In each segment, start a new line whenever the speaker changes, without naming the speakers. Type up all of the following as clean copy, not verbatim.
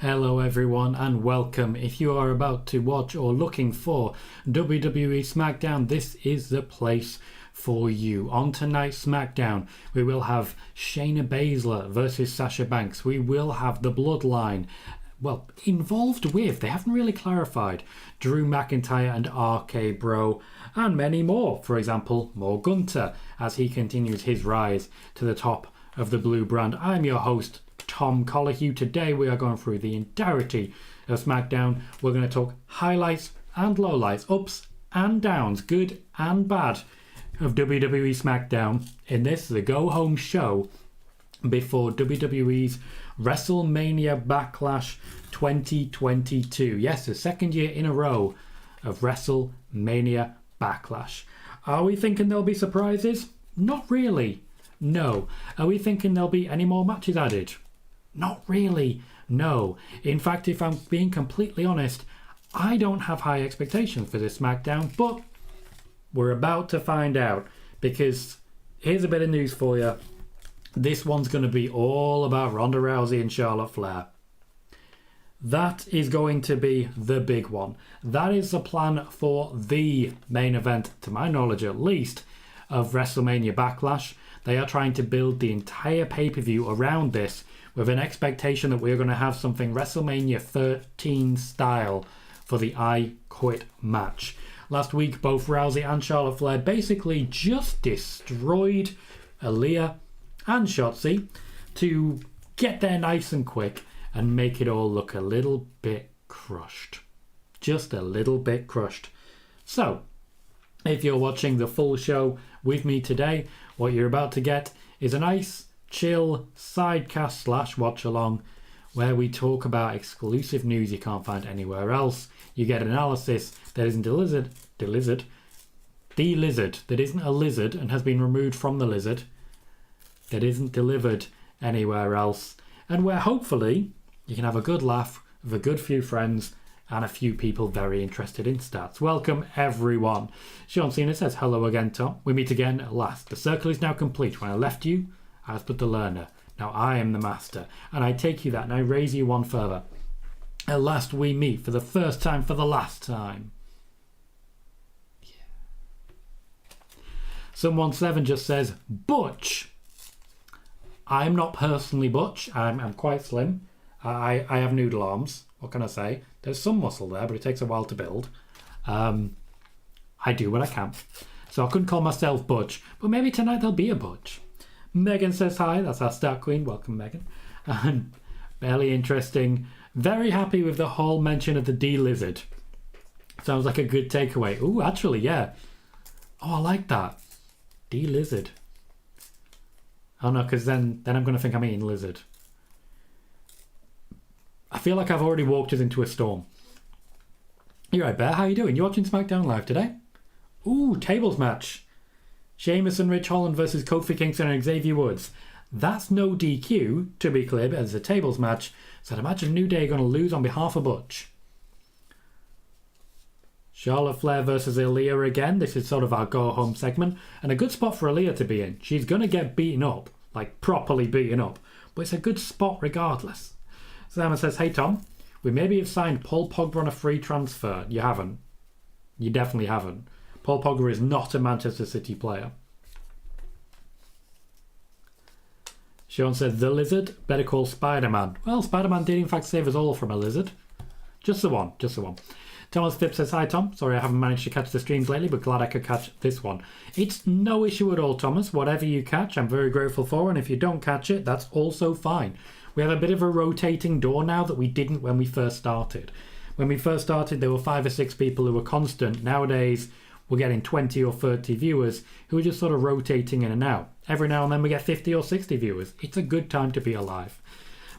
Hello everyone and welcome. If you are about to watch or looking for WWE Smackdown, this is the place for you. On tonight's Smackdown, we will have Shayna Baszler versus Sasha Banks. We will have the Bloodline, involved with, they haven't really clarified, Drew McIntyre and RK Bro, and many more. For example, more Gunther as he continues his rise to the top of the blue brand. I'm your host, Tom Colohue. Today we are going through the entirety of SmackDown. We're going to talk highlights and lowlights, ups and downs, good and bad of WWE Smackdown in this, the go-home show before WWE's WrestleMania Backlash 2022. Yes, the second year in a row of WrestleMania Backlash. Are we thinking there'll be surprises? Not really. No. Are we thinking there'll be any more matches added? Not really. No. In fact, if I'm being completely honest, I don't have high expectations for this SmackDown, but we're about to find out, because here's a bit of news for you. This one's going to be all about Ronda Rousey and Charlotte Flair. That is going to be the big one. That is the plan for the main event, to my knowledge at least, of WrestleMania Backlash. They are trying to build the entire pay-per-view around this with an expectation that we're going to have something WrestleMania 13 style for the I Quit match. Last week, both Rousey and Charlotte Flair basically just destroyed Aaliyah and Shotzi to get there nice and quick and make it all look a little bit crushed. Just a little bit crushed. So, if you're watching the full show with me today, what you're about to get is a nice, chill sidecast / watch along where we talk about exclusive news you can't find anywhere else. You get analysis that isn't the lizard that isn't a lizard and has been removed from the lizard, that isn't delivered anywhere else, and where hopefully you can have a good laugh with a good few friends and a few people very interested in stats. Welcome everyone. Sean Cena says, hello again, Tom. We meet again at last. The circle is now complete. When I left you, I was but the learner. Now I am the master. And I take you that and I raise you one further. At last we meet for the first time for the last time. Yeah. Someone 7 just says, Butch. I'm not personally Butch. I'm quite slim. I have noodle arms. What can I say? There's some muscle there, but it takes a while to build. I do what I can. So I couldn't call myself Butch, but maybe tonight there'll be a Butch. Megan says hi. That's our star queen. Welcome, Megan. And barely interesting. Very happy with the whole mention of the D-Lizard. Sounds like a good takeaway. Ooh, actually, yeah. Oh, I like that. D-Lizard. Oh no, because then I'm going to think I'm eating lizard. I feel like I've already walked us into a storm. You're right, Bear. How you doing? You watching SmackDown Live today? Ooh, tables match. Sheamus and Rich Holland versus Kofi Kingston and Xavier Woods. That's no DQ, to be clear, but it's a tables match. So I'd imagine New Day are going to lose on behalf of Butch. Charlotte Flair versus Aaliyah again. This is sort of our go-home segment. And a good spot for Aaliyah to be in. She's going to get beaten up, like properly beaten up. But it's a good spot regardless. Simon says, hey Tom, we maybe have signed Paul Pogba on a free transfer. You haven't. You definitely haven't. Paul Pogba is not a Manchester City player. Sean says, the lizard, better call Spider-Man. Well, Spider-Man did in fact save us all from a lizard. Just the one. Thomas Phipps says, hi Tom, sorry I haven't managed to catch the streams lately, but glad I could catch this one. It's no issue at all, Thomas. Whatever you catch, I'm very grateful for, and if you don't catch it, that's also fine. We have a bit of a rotating door now that we didn't when we first started. When we first started, there were 5 or 6 people who were constant. Nowadays, we're getting 20 or 30 viewers who are just sort of rotating in and out. Every now and then we get 50 or 60 viewers. It's a good time to be alive.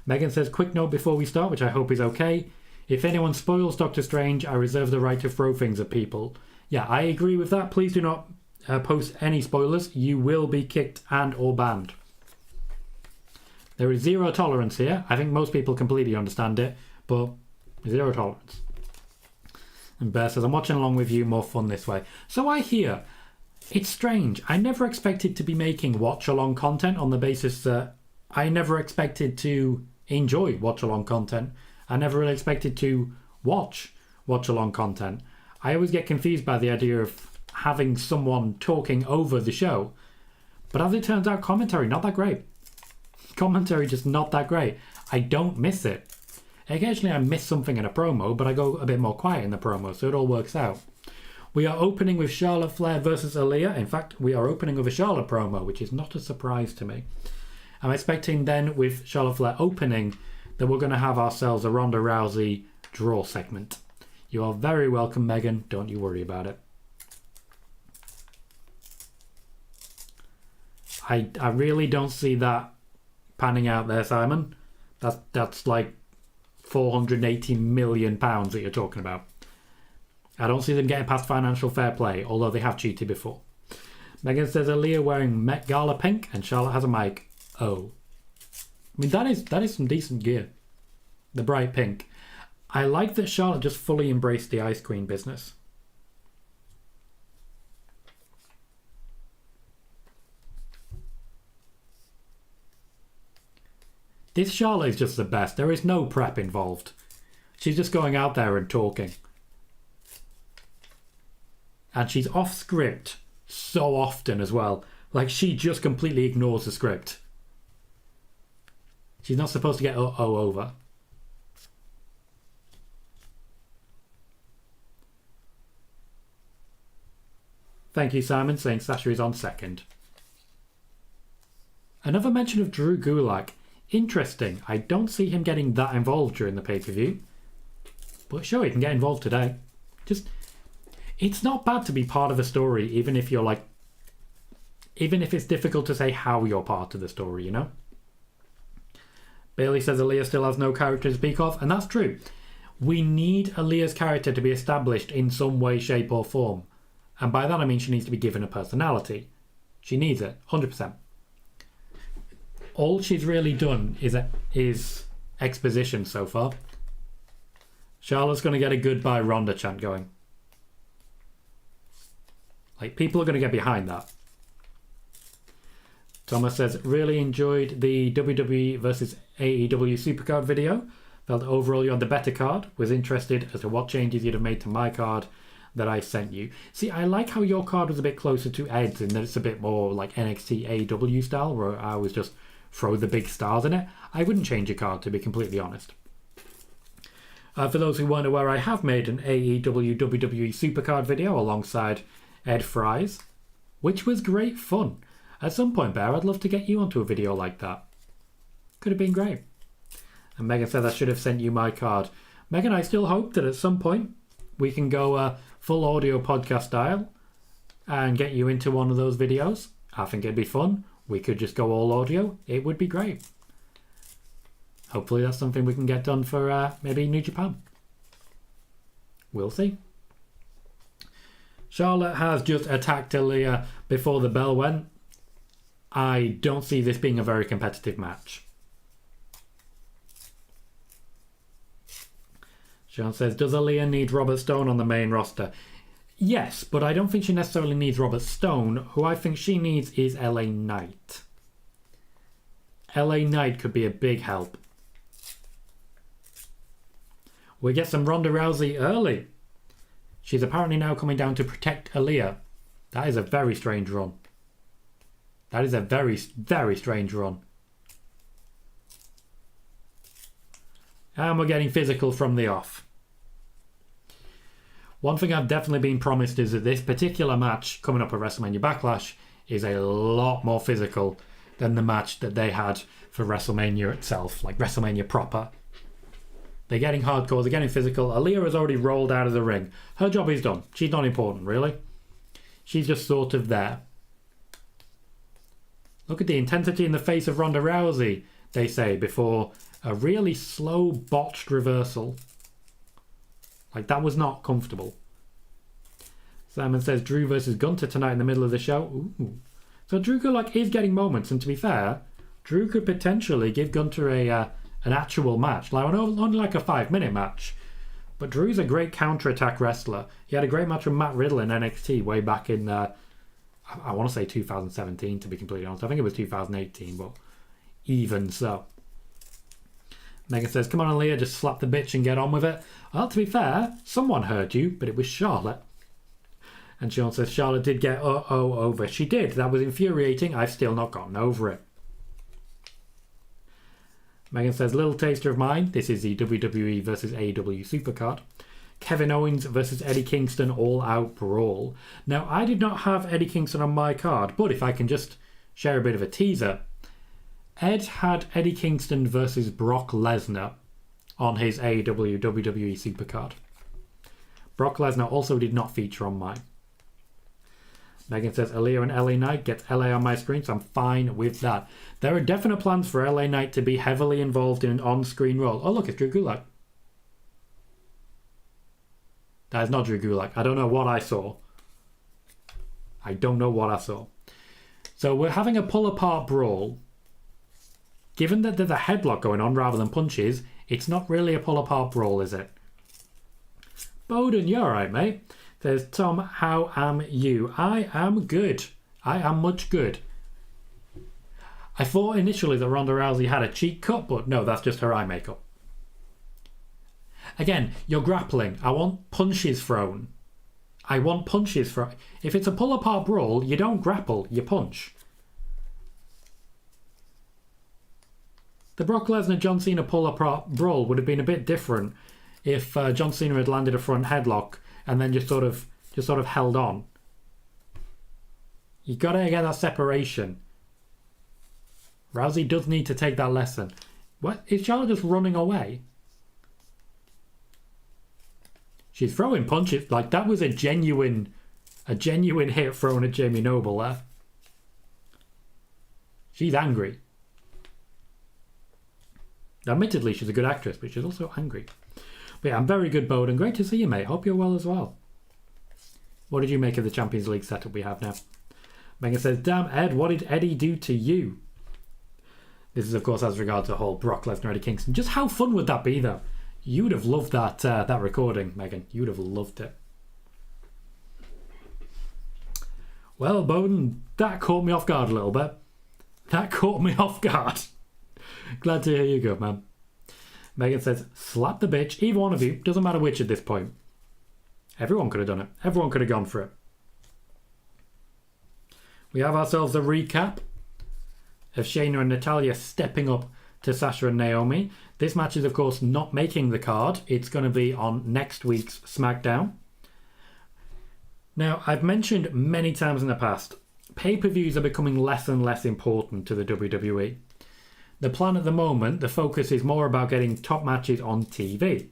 Megan says, quick note before we start, which I hope is okay. If anyone spoils Doctor Strange, I reserve the right to throw things at people. Yeah, I agree with that. Please do not post any spoilers. You will be kicked and or banned. There is zero tolerance here. I think most people completely understand it, but zero tolerance. And Bear says, I'm watching along with you, more fun this way. So I hear. It's strange. I never expected to be making watch-along content on the basis that I never expected to enjoy watch-along content. I never really expected to watch along content. I always get confused by the idea of having someone talking over the show. But as it turns out, commentary, not that great. Commentary just not that great. I don't miss it. Occasionally I miss something in a promo, but I go a bit more quiet in the promo, so it all works out. We are opening with Charlotte Flair versus Aaliyah. In fact, we are opening with a Charlotte promo, which is not a surprise to me. I'm expecting then with Charlotte Flair opening that we're going to have ourselves a Ronda Rousey draw segment. You are very welcome, Megan. Don't you worry about it. I really don't see that panning out there, Simon. That's like £480 million that you're talking about. I don't see them getting past financial fair play, although they have cheated before. Megan says Aaliyah wearing Met Gala pink and Charlotte has a mic. Oh. I mean, that is some decent gear. The bright pink. I like that Charlotte just fully embraced the Ice Queen business. This Charlotte is just the best. There is no prep involved. She's just going out there and talking. And she's off script so often as well. Like, she just completely ignores the script. She's not supposed to get over. Thank you, Simon, saying Sasha is on second. Another mention of Drew Gulak. Interesting. I don't see him getting that involved during the pay-per-view. But sure, he can get involved today. Just, it's not bad to be part of a story, even if it's difficult to say how you're part of the story, you know? Bailey says Aaliyah still has no character to speak of, and that's true. We need Aaliyah's character to be established in some way, shape or form. And by that I mean she needs to be given a personality. She needs it, 100%. All she's really done is exposition so far. Charlotte's going to get a goodbye Ronda chant going. Like, people are going to get behind that. Thomas says, really enjoyed the WWE versus AEW Supercard video. Felt overall you had the better card. Was interested as to what changes you'd have made to my card that I sent you. See, I like how your card was a bit closer to Ed's and that it's a bit more like NXT AEW style, where I was just throw the big stars in it. I wouldn't change your card, to be completely honest. For those who weren't aware, I have made an AEW WWE Supercard video alongside Ed Fries, which was great fun. At some point, Bear, I'd love to get you onto a video like that. Could have been great. And Megan said I should have sent you my card. Megan, I still hope that at some point we can go full audio podcast style and get you into one of those videos. I think it'd be fun. We could just go all audio. It would be great. Hopefully that's something we can get done for maybe New Japan. We'll see. Charlotte has just attacked Aaliyah before the bell went. I don't see this being a very competitive match. Sean says, does Aaliyah need Robert Stone on the main roster? Yes, but I don't think she necessarily needs Robert Stone. Who I think she needs is LA Knight. LA Knight could be a big help. We get some Ronda Rousey early. She's apparently now coming down to protect Aaliyah. That is a very strange run. That is a very, very strange run. And we're getting physical from the off. One thing I've definitely been promised is that this particular match coming up at WrestleMania Backlash is a lot more physical than the match that they had for WrestleMania itself, like WrestleMania proper. They're getting hardcore, they're getting physical. Aaliyah has already rolled out of the ring. Her job is done. She's not important, really. She's just sort of there. Look at the intensity in the face of Ronda Rousey, they say, before a really slow, botched reversal. Like, that was not comfortable. Simon says Drew versus Gunther tonight in the middle of the show. Ooh. So Drew Gulak is getting moments, and to be fair, Drew could potentially give Gunther an actual match. Like, only like a 5-minute match. But Drew's a great counter-attack wrestler. He had a great match with Matt Riddle in NXT way back in, I want to say 2017, to be completely honest. I think it was 2018, but even so. Megan says, come on, Aaliyah, just slap the bitch and get on with it. Well, to be fair, someone heard you, but it was Charlotte. And Sean says, Charlotte did get over. She did. That was infuriating. I've still not gotten over it. Megan says, little taster of mine. This is the WWE versus AEW Supercard. Kevin Owens versus Eddie Kingston all-out brawl. Now, I did not have Eddie Kingston on my card, but if I can just share a bit of a teaser. Ed had Eddie Kingston versus Brock Lesnar on his AEW WWE Supercard. Brock Lesnar also did not feature on mine. Megan says, Aaliyah and LA Knight gets LA on my screen, so I'm fine with that. There are definite plans for LA Knight to be heavily involved in an on-screen role. Oh, look, it's Drew Gulak. That is not Drew Gulak. I don't know what I saw. I don't know what I saw. So we're having a pull-apart brawl. Given that there's a headlock going on rather than punches, it's not really a pull-apart brawl, is it? Bowden, you're alright, mate. Says, Tom, how am you? I am good. I am much good. I thought initially that Ronda Rousey had a cheek cut, but no, that's just her eye makeup. Again, you're grappling. I want punches thrown. I want punches thrown. If it's a pull-apart brawl, you don't grapple, you punch. The Brock Lesnar-John Cena pull-apart brawl would have been a bit different if John Cena had landed a front headlock and then just sort of held on. You got to get that separation. Rousey does need to take that lesson. What is Charlotte just running away? She's throwing punches like that was a genuine hit thrown at Jamie Noble there. She's angry. Admittedly, she's a good actress, but she's also angry. But yeah, I'm very good, Bowden. Great to see you, mate. Hope you're well as well. What did you make of the Champions League setup we have now? Megan says, damn, Ed, what did Eddie do to you? This is, of course, as regards the whole Brock Lesnar, Eddie Kingston. Just how fun would that be, though? You would have loved that recording, Megan. You would have loved it. Well, Bowden, that caught me off guard a little bit. That caught me off guard. Glad to hear you go, man. Megan says, slap the bitch. Either one of you. Doesn't matter which at this point. Everyone could have done it. Everyone could have gone for it. We have ourselves a recap of Shayna and Natalya stepping up to Sasha and Naomi. This match is, of course, not making the card. It's going to be on next week's SmackDown. Now, I've mentioned many times in the past, pay-per-views are becoming less and less important to the WWE. The plan at the moment, the focus is more about getting top matches on TV,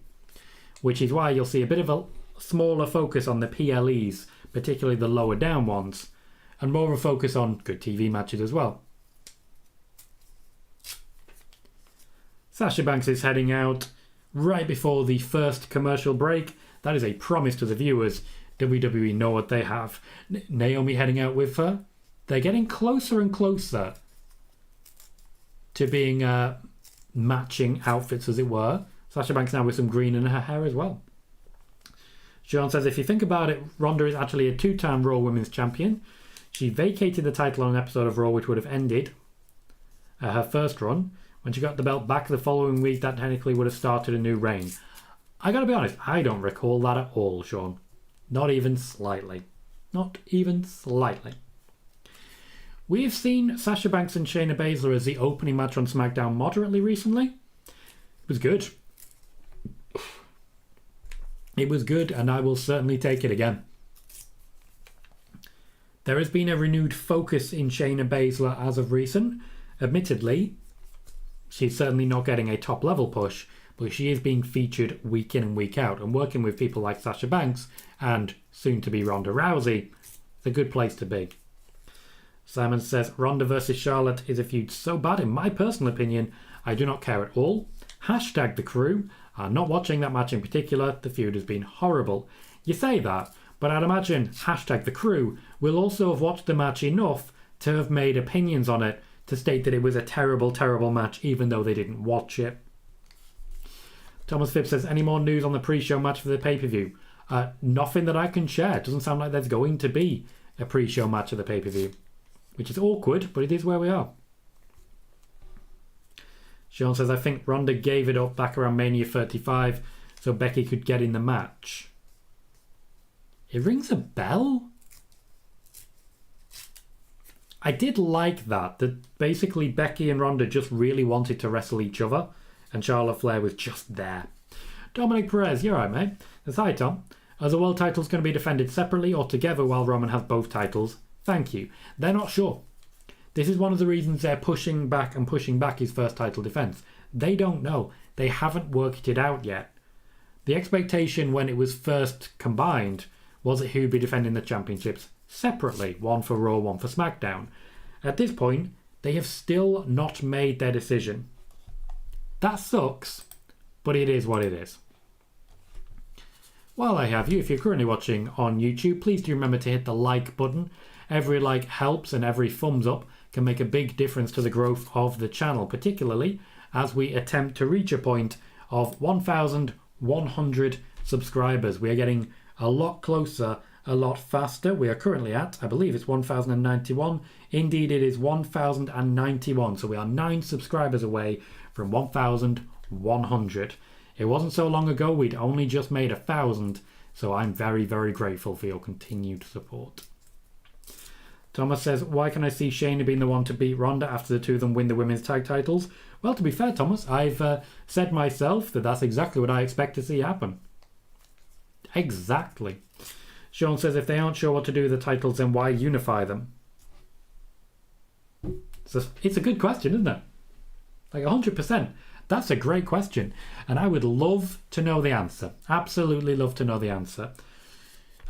which is why you'll see a bit of a smaller focus on the PLEs, particularly the lower down ones, and more of a focus on good TV matches as well. Sasha Banks is heading out right before the first commercial break. That is a promise to the viewers. WWE know what they have. Naomi heading out with her. They're getting closer and closer to being matching outfits, as it were. Sasha Banks now with some green in her hair as well. Sean says, if you think about it, Ronda is actually a two-time Raw Women's Champion. She vacated the title on an episode of Raw which would have ended her first run. When she got the belt back the following week, that technically would have started a new reign. I gotta be honest, I don't recall that at all, Sean. Not even slightly. Not even slightly. We've seen Sasha Banks and Shayna Baszler as the opening match on SmackDown moderately recently. It was good. It was good, and I will certainly take it again. There has been a renewed focus in Shayna Baszler as of recent. Admittedly, she's certainly not getting a top-level push, but she is being featured week in and week out, and working with people like Sasha Banks and soon-to-be Ronda Rousey, it's a good place to be. Simon says, Ronda versus Charlotte is a feud so bad, in my personal opinion, I do not care at all. Hashtag the crew. I'm not watching that match in particular. The feud has been horrible. You say that, but I'd imagine hashtag the crew will also have watched the match enough to have made opinions on it to state that it was a terrible, terrible match, even though they didn't watch it. Thomas Phipps says, any more news on the pre-show match for the pay-per-view? Nothing that I can share. It doesn't sound like there's going to be a pre-show match of the pay-per-view, which is awkward, but it is where we are. Sean says, I think Ronda gave it up back around Mania 35 so Becky could get in the match. It rings a bell. I did like that basically Becky and Ronda just really wanted to wrestle each other and Charlotte Flair was just there. Dominic Perez, you're right, mate. That's hi, Tom. Are the world titles going to be defended separately or together while Roman has both titles? Thank you. They're not sure. This is one of the reasons they're pushing back his first title defense. They don't know. They haven't worked it out yet. The expectation when it was first combined was that he would be defending the championships separately, one for Raw, one for SmackDown. At this point, they have still not made their decision. That sucks, but it is what it is. While I have you, if you're currently watching on YouTube, please do remember to hit the like button. Every like helps and every thumbs up can make a big difference to the growth of the channel, particularly as we attempt to reach a point of 1,100 subscribers. We are getting a lot closer, a lot faster. We are currently at, I believe it's 1,091. Indeed, it is 1,091. So we are 9 subscribers away from 1,100. It wasn't so long ago, we'd only just made 1,000. So I'm very, very grateful for your continued support. Thomas says, why can I see Shayna being the one to beat Ronda after the two of them win the women's tag titles? Well, to be fair, Thomas, I've said myself that that's exactly what I expect to see happen. Exactly. Sean says, if they aren't sure what to do with the titles, then why unify them? It's a good question, isn't it? Like 100%. That's a great question. And I would love to know the answer. Absolutely love to know the answer.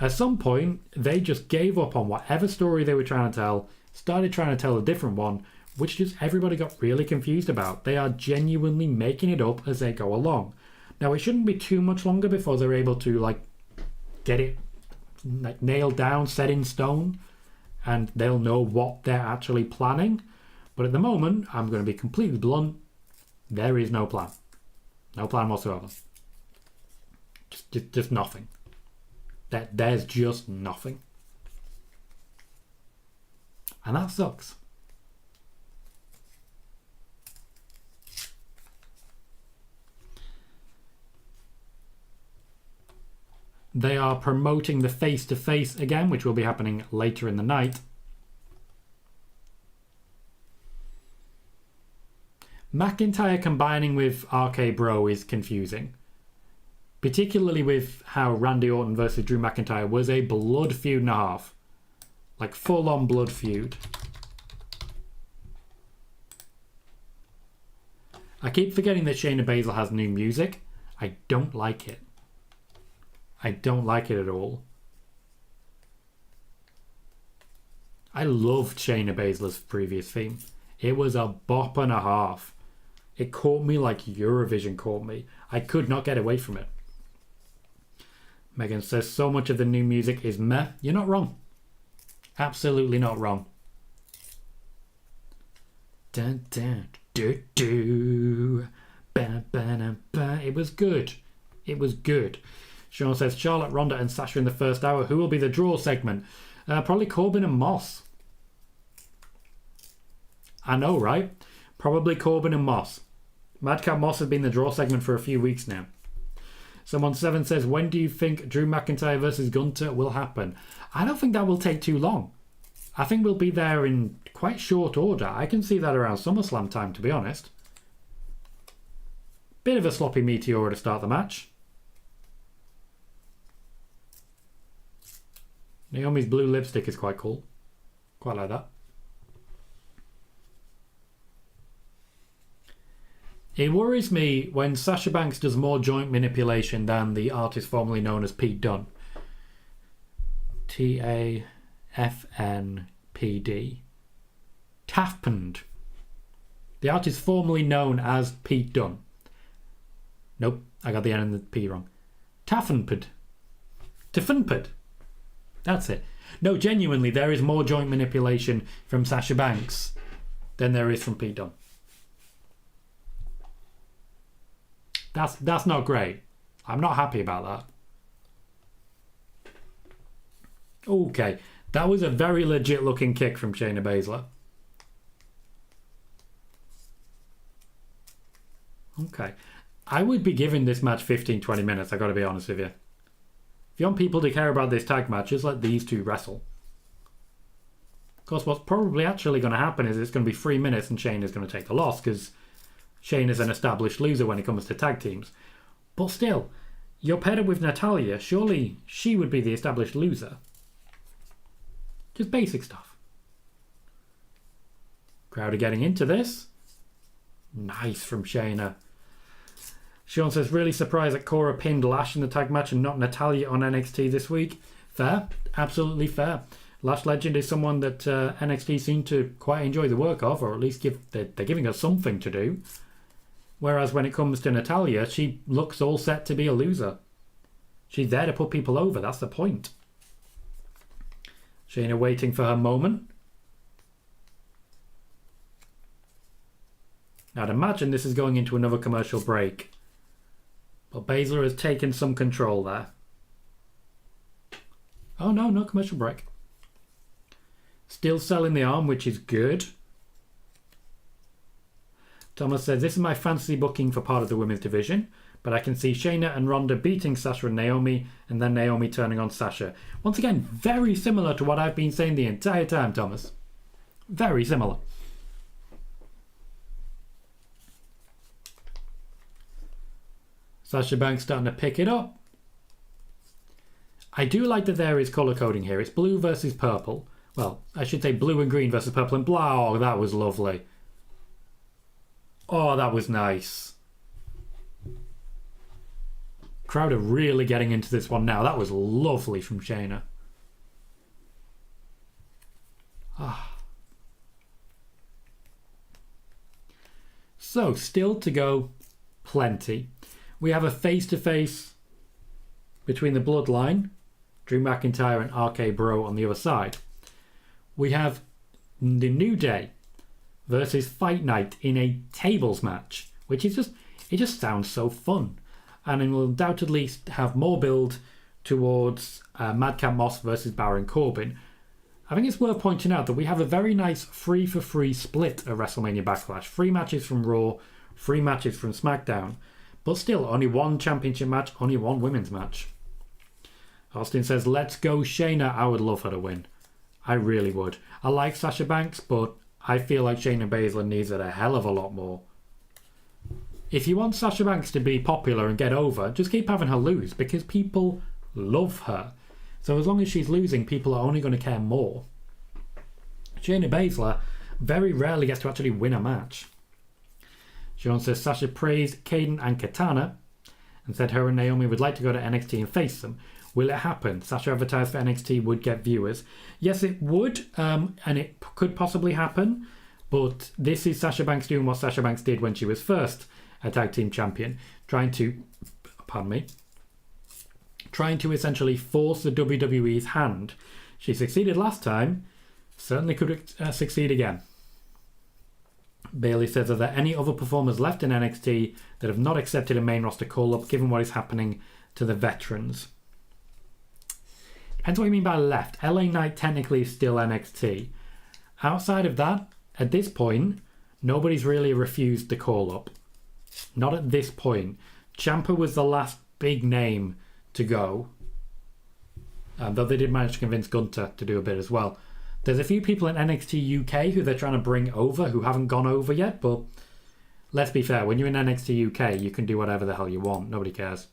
At some point, they just gave up on whatever story they were trying to tell, started trying to tell a different one, which just everybody got really confused about. They are genuinely making it up as they go along. Now, it shouldn't be too much longer before they're able to, get it nailed down, set in stone, and they'll know what they're actually planning. But at the moment, I'm going to be completely blunt. There is no plan. No plan whatsoever. Just nothing. There's just nothing. And that sucks. They are promoting the face-to-face again, which will be happening later in the night. McIntyre combining with RK Bro is confusing. Particularly with how Randy Orton versus Drew McIntyre was a blood feud and a half. Like full-on blood feud. I keep forgetting that Shayna Baszler has new music. I don't like it. I don't like it at all. I loved Shayna Baszler's previous theme. It was a bop and a half. It caught me like Eurovision caught me. I could not get away from it. Megan says, so much of the new music is meh. You're not wrong. Absolutely not wrong. Dun, dun, do, do. Ba, ba, ba. It was good. It was good. Sean says, Charlotte, Ronda and Sasha in the first hour. Who will be the draw segment? Probably Corbin and Moss. I know, right? Probably Corbin and Moss. Madcap Moss has been the draw segment for a few weeks now. Someone 7 says, when do you think Drew McIntyre versus Gunther will happen? I don't think that will take too long. I think we'll be there in quite short order. I can see that around SummerSlam time, to be honest. Bit of a sloppy meteor to start the match. Naomi's blue lipstick is quite cool. Quite like that. It worries me when Sasha Banks does more joint manipulation than the artist formerly known as Pete Dunne. T-A-F-N-P-D. Taffpend. The artist formerly known as Pete Dunne. Nope, I got the N and the P wrong. Taffenped. Taffenped. That's it. No, genuinely, there is more joint manipulation from Sasha Banks than there is from Pete Dunne. That's not great. I'm not happy about that. Okay, that was a very legit looking kick from Shayna Baszler. Okay. I would be giving this match 15-20 minutes, I gotta be honest with you. If you want people to care about this tag match, just let these two wrestle. Of course, what's probably actually going to happen is it's going to be 3 minutes and Shayna's going to take the loss because Shayna's an established loser when it comes to tag teams. But still, you're paired up with Natalya. Surely she would be the established loser. Just basic stuff. Crowd are getting into this. Nice from Shayna. Sean says, really surprised that Cora pinned Lash in the tag match and not Natalya on NXT this week. Fair. Absolutely fair. Lash Legend is someone that NXT seem to quite enjoy the work of, or at least they're giving us something to do. Whereas when it comes to Natalya, she looks all set to be a loser. She's there to put people over. That's the point. Shayna waiting for her moment. Now, I'd imagine this is going into another commercial break. But Basler has taken some control there. Oh no, no commercial break. Still selling the arm, which is good. Thomas says, this is my fantasy booking for part of the women's division, but I can see Shayna and Ronda beating Sasha and Naomi, and then Naomi turning on Sasha. Once again, very similar to what I've been saying the entire time, Thomas. Very similar. Sasha Banks starting to pick it up. I do like that there is colour coding here. It's blue versus purple. Well, I should say blue and green versus purple and black. Oh, that was lovely. Oh, that was nice. Crowd are really getting into this one now. That was lovely from Shayna. Ah. So, still to go. Plenty. We have a face-to-face between the Bloodline, Drew McIntyre and RK Bro on the other side. We have the New Day versus Fight Night in a tables match, which is it just sounds so fun. And it will undoubtedly have more build towards Madcap Moss versus Baron Corbin. I think it's worth pointing out that we have a very nice 3-for-3 split at WrestleMania Backlash. 3 matches from Raw, 3 matches from SmackDown. But still, only 1 championship match, only 1 women's match. Austin says, let's go Shayna. I would love her to win. I really would. I like Sasha Banks, but I feel like Shayna Baszler needs it a hell of a lot more. If you want Sasha Banks to be popular and get over, just keep having her lose, because people love her. So as long as she's losing, people are only going to care more. Shayna Baszler very rarely gets to actually win a match. Sean says Sasha praised Kaden and Katana and said her and Naomi would like to go to NXT and face them. Will it happen? Sasha advertised for NXT would get viewers. Yes, it would, and it could possibly happen, but this is Sasha Banks doing what Sasha Banks did when she was first a tag team champion, trying to essentially force the WWE's hand. She succeeded last time, certainly could succeed again. Bailey says, are there any other performers left in NXT that have not accepted a main roster call-up given what is happening to the veterans? Depends what you mean by left. LA Knight technically is still NXT. Outside of that, at this point, nobody's really refused the call-up. Not at this point. Ciampa was the last big name to go. Though they did manage to convince Gunther to do a bit as well. There's a few people in NXT UK who they're trying to bring over who haven't gone over yet, but let's be fair, when you're in NXT UK, you can do whatever the hell you want. Nobody cares.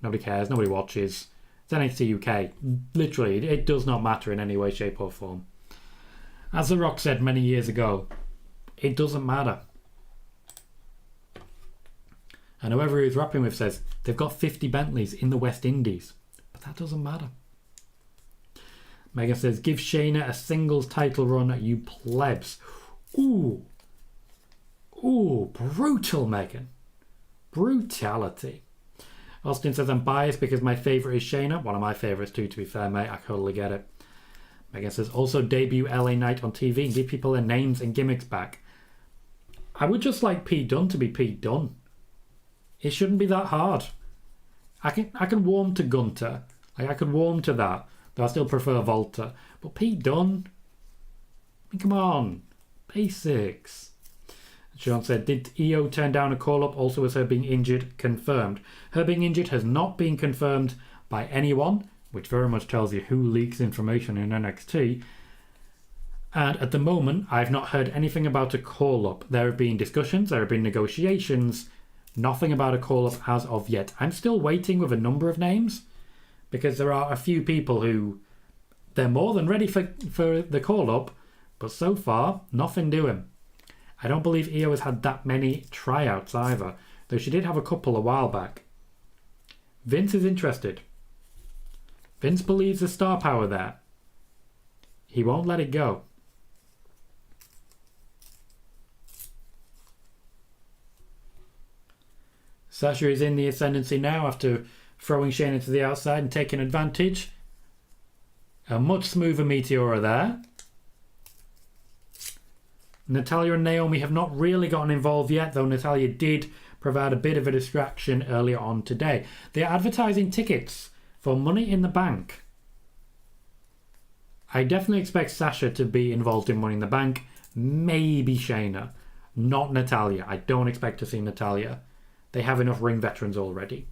Nobody cares. Nobody watches. It's NXT UK. Literally, it does not matter in any way, shape or form. As The Rock said many years ago, it doesn't matter. And whoever he was rapping with says, they've got 50 Bentleys in the West Indies. But that doesn't matter. Megan says, give Shayna a singles title run, you plebs. Ooh. Ooh, brutal, Megan. Brutality. Austin says, I'm biased because my favourite is Shayna. One of my favourites too, to be fair, mate. I totally get it. Megan says, also debut LA Knight on TV and give people their names and gimmicks back. I would just like Pete Dunne to be Pete Dunne. It shouldn't be that hard. I can warm to Gunther. Like, I could warm to that. Though I still prefer Volta. But Pete Dunne? I mean, come on. Basics. Sean said, did Io turn down a call-up? Also, was her being injured confirmed? Her being injured has not been confirmed by anyone, which very much tells you who leaks information in NXT. And at the moment, I've not heard anything about a call-up. There have been discussions, there have been negotiations, nothing about a call-up as of yet. I'm still waiting with a number of names, because there are a few people who, they're more than ready for the call-up, but so far, nothing doing. I don't believe Io has had that many tryouts either, though she did have a couple a while back. Vince is interested. Vince believes the star power there. He won't let it go. Sasha is in the ascendancy now after throwing Shayna to the outside and taking advantage. A much smoother Meteora there. Natalya and Naomi have not really gotten involved yet, though Natalya did provide a bit of a distraction earlier on today. They are advertising tickets for Money in the Bank. I definitely expect Sasha to be involved in Money in the Bank. Maybe Shayna. Not Natalya. I don't expect to see Natalya. They have enough ring veterans already.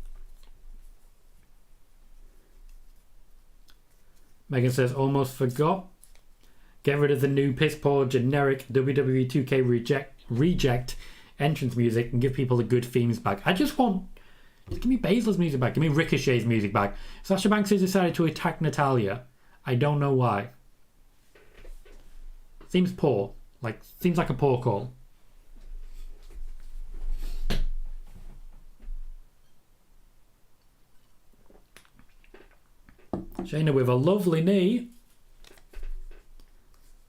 Megan says, almost forgot. Get rid of the new piss-poor generic WWE 2K reject entrance music and give people the good themes back. I just want... Just give me Baszler's music back. Give me Ricochet's music back. Sasha Banks has decided to attack Natalya. I don't know why. Seems poor. Seems like a poor call. Shayna with a lovely knee.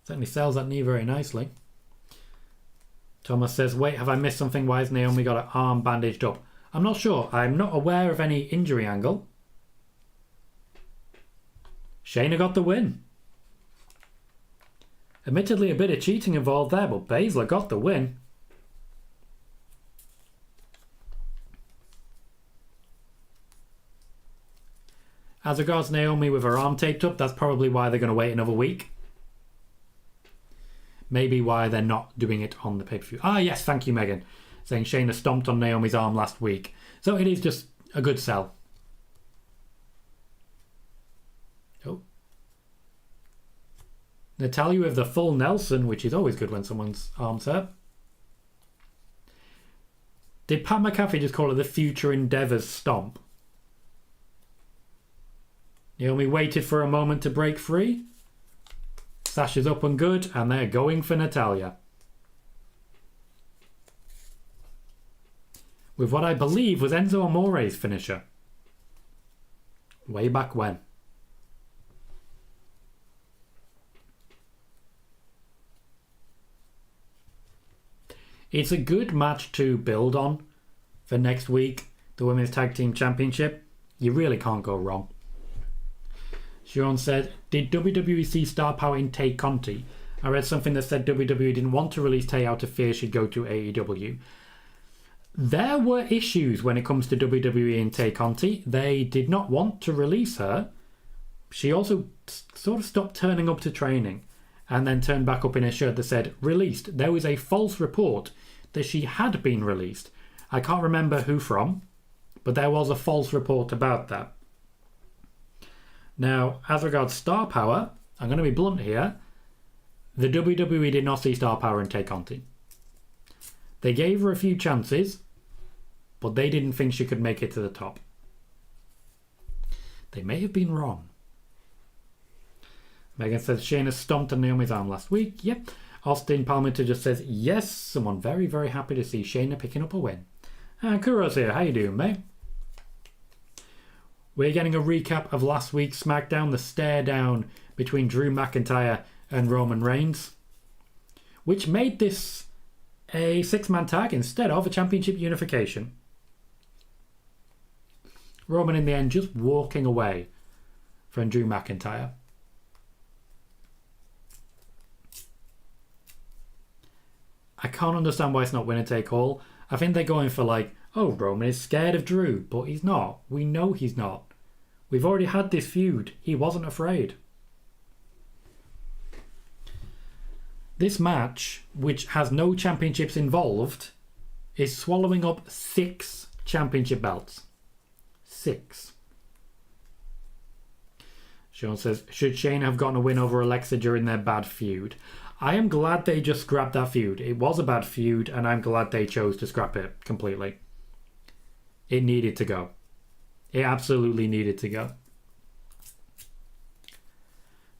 Certainly sells that knee very nicely. Thomas says, wait, have I missed something? Why has Naomi got her arm bandaged up? I'm not sure. I'm not aware of any injury angle. Shayna got the win. Admittedly, a bit of cheating involved there, but Basler got the win. As regards Naomi with her arm taped up, that's probably why they're going to wait another week. Maybe why they're not doing it on the pay-per-view. Ah, yes, thank you, Megan. Saying Shayna stomped on Naomi's arm last week. So it is just a good sell. Oh. Natalya with the full Nelson, which is always good when someone's arm's hurt. Did Pat McAfee just call it the Future Endeavours stomp? Naomi waited for a moment to break free. Sasha's up and good, and they're going for Natalya. With what I believe was Enzo Amore's finisher. Way back when. It's a good match to build on for next week, the Women's Tag Team Championship. You really can't go wrong. Sean said, did WWE see star power in Tay Conti? I read something that said WWE didn't want to release Tay out of fear she'd go to AEW. There were issues when it comes to WWE and Tay Conti. They did not want to release her. She also sort of stopped turning up to training and then turned back up in a shirt that said released. There was a false report that she had been released. I can't remember who from, but there was a false report about that. Now, as regards star power, I'm going to be blunt here. The WWE did not see star power in Tay Conti. They gave her a few chances, but they didn't think she could make it to the top. They may have been wrong. Megan says Shayna stomped on Naomi's arm last week. Yep. Austin Palmenter just says yes. Someone very, very happy to see Shayna picking up a win. And Kuro's here. How you doing, mate? We're getting a recap of last week's SmackDown, the stare down between Drew McIntyre and Roman Reigns, which made this a six-man tag instead of a championship unification. Roman in the end just walking away from Drew McIntyre. I can't understand why it's not winner take all. I think they're going for oh, Roman is scared of Drew, but he's not. We know he's not. We've already had this feud. He wasn't afraid. This match, which has no championships involved, is swallowing up 6 championship belts. 6. Sean says, should Shayna have gotten a win over Alexa during their bad feud? I am glad they just scrapped that feud. It was a bad feud, and I'm glad they chose to scrap it completely. It needed to go. It absolutely needed to go.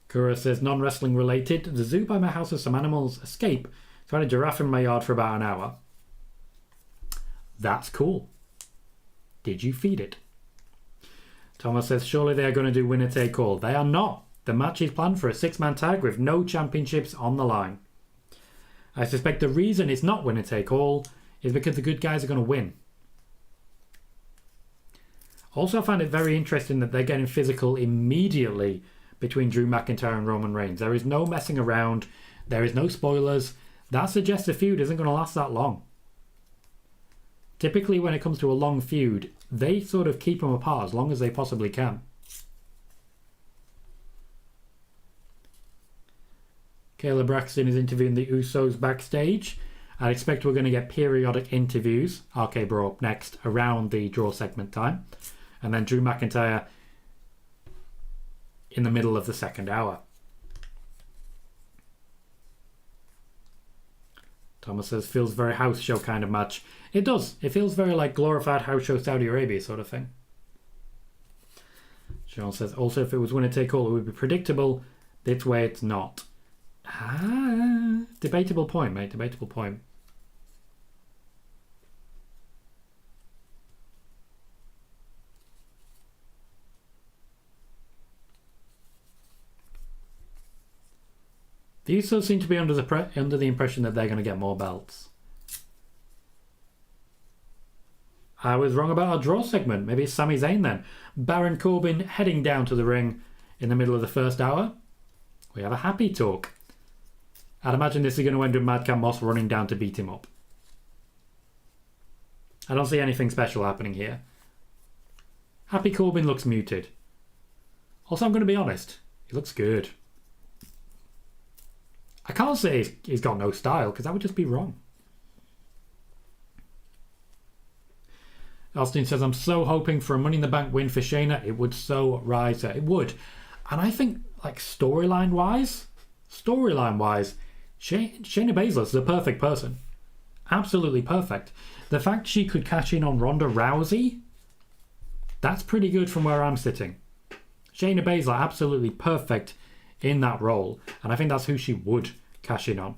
Kura says, non-wrestling related. The zoo by my house has some animals escape. So I had a giraffe in my yard for about an hour. That's cool. Did you feed it? Thomas says, surely they are going to do winner take all. They are not. The match is planned for a 6-man tag with no championships on the line. I suspect the reason it's not winner take all is because the good guys are going to win. Also, I find it very interesting that they're getting physical immediately between Drew McIntyre and Roman Reigns. There is no messing around. There is no spoilers. That suggests the feud isn't going to last that long. Typically, when it comes to a long feud, they sort of keep them apart as long as they possibly can. Kayla Braxton is interviewing the Usos backstage. I expect we're going to get periodic interviews, RK Bro up next, around the draw segment time. And then Drew McIntyre in the middle of the second hour. Thomas says, feels very house show kind of match. It does. It feels very like glorified house show Saudi Arabia sort of thing. Sean says, also if it was winner take all, it would be predictable. This way it's not. Debatable point, mate. Debatable point. The Usos seem to be under the impression that they're going to get more belts. I was wrong about our draw segment. Maybe it's Sami Zayn then. Baron Corbin heading down to the ring in the middle of the first hour. We have a happy talk. I'd imagine this is going to end with Madcap Moss running down to beat him up. I don't see anything special happening here. Happy Corbin looks muted. Also, I'm going to be honest. He looks good. I can't say he's got no style because that would just be wrong. Austin says, I'm so hoping for a Money in the Bank win for Shayna. It would so rise her. It would. And I think, like, storyline-wise, Shayna Baszler is the perfect person. Absolutely perfect. The fact she could cash in on Ronda Rousey, that's pretty good from where I'm sitting. Shayna Baszler, absolutely perfect in that role. And I think that's who she would cash in on.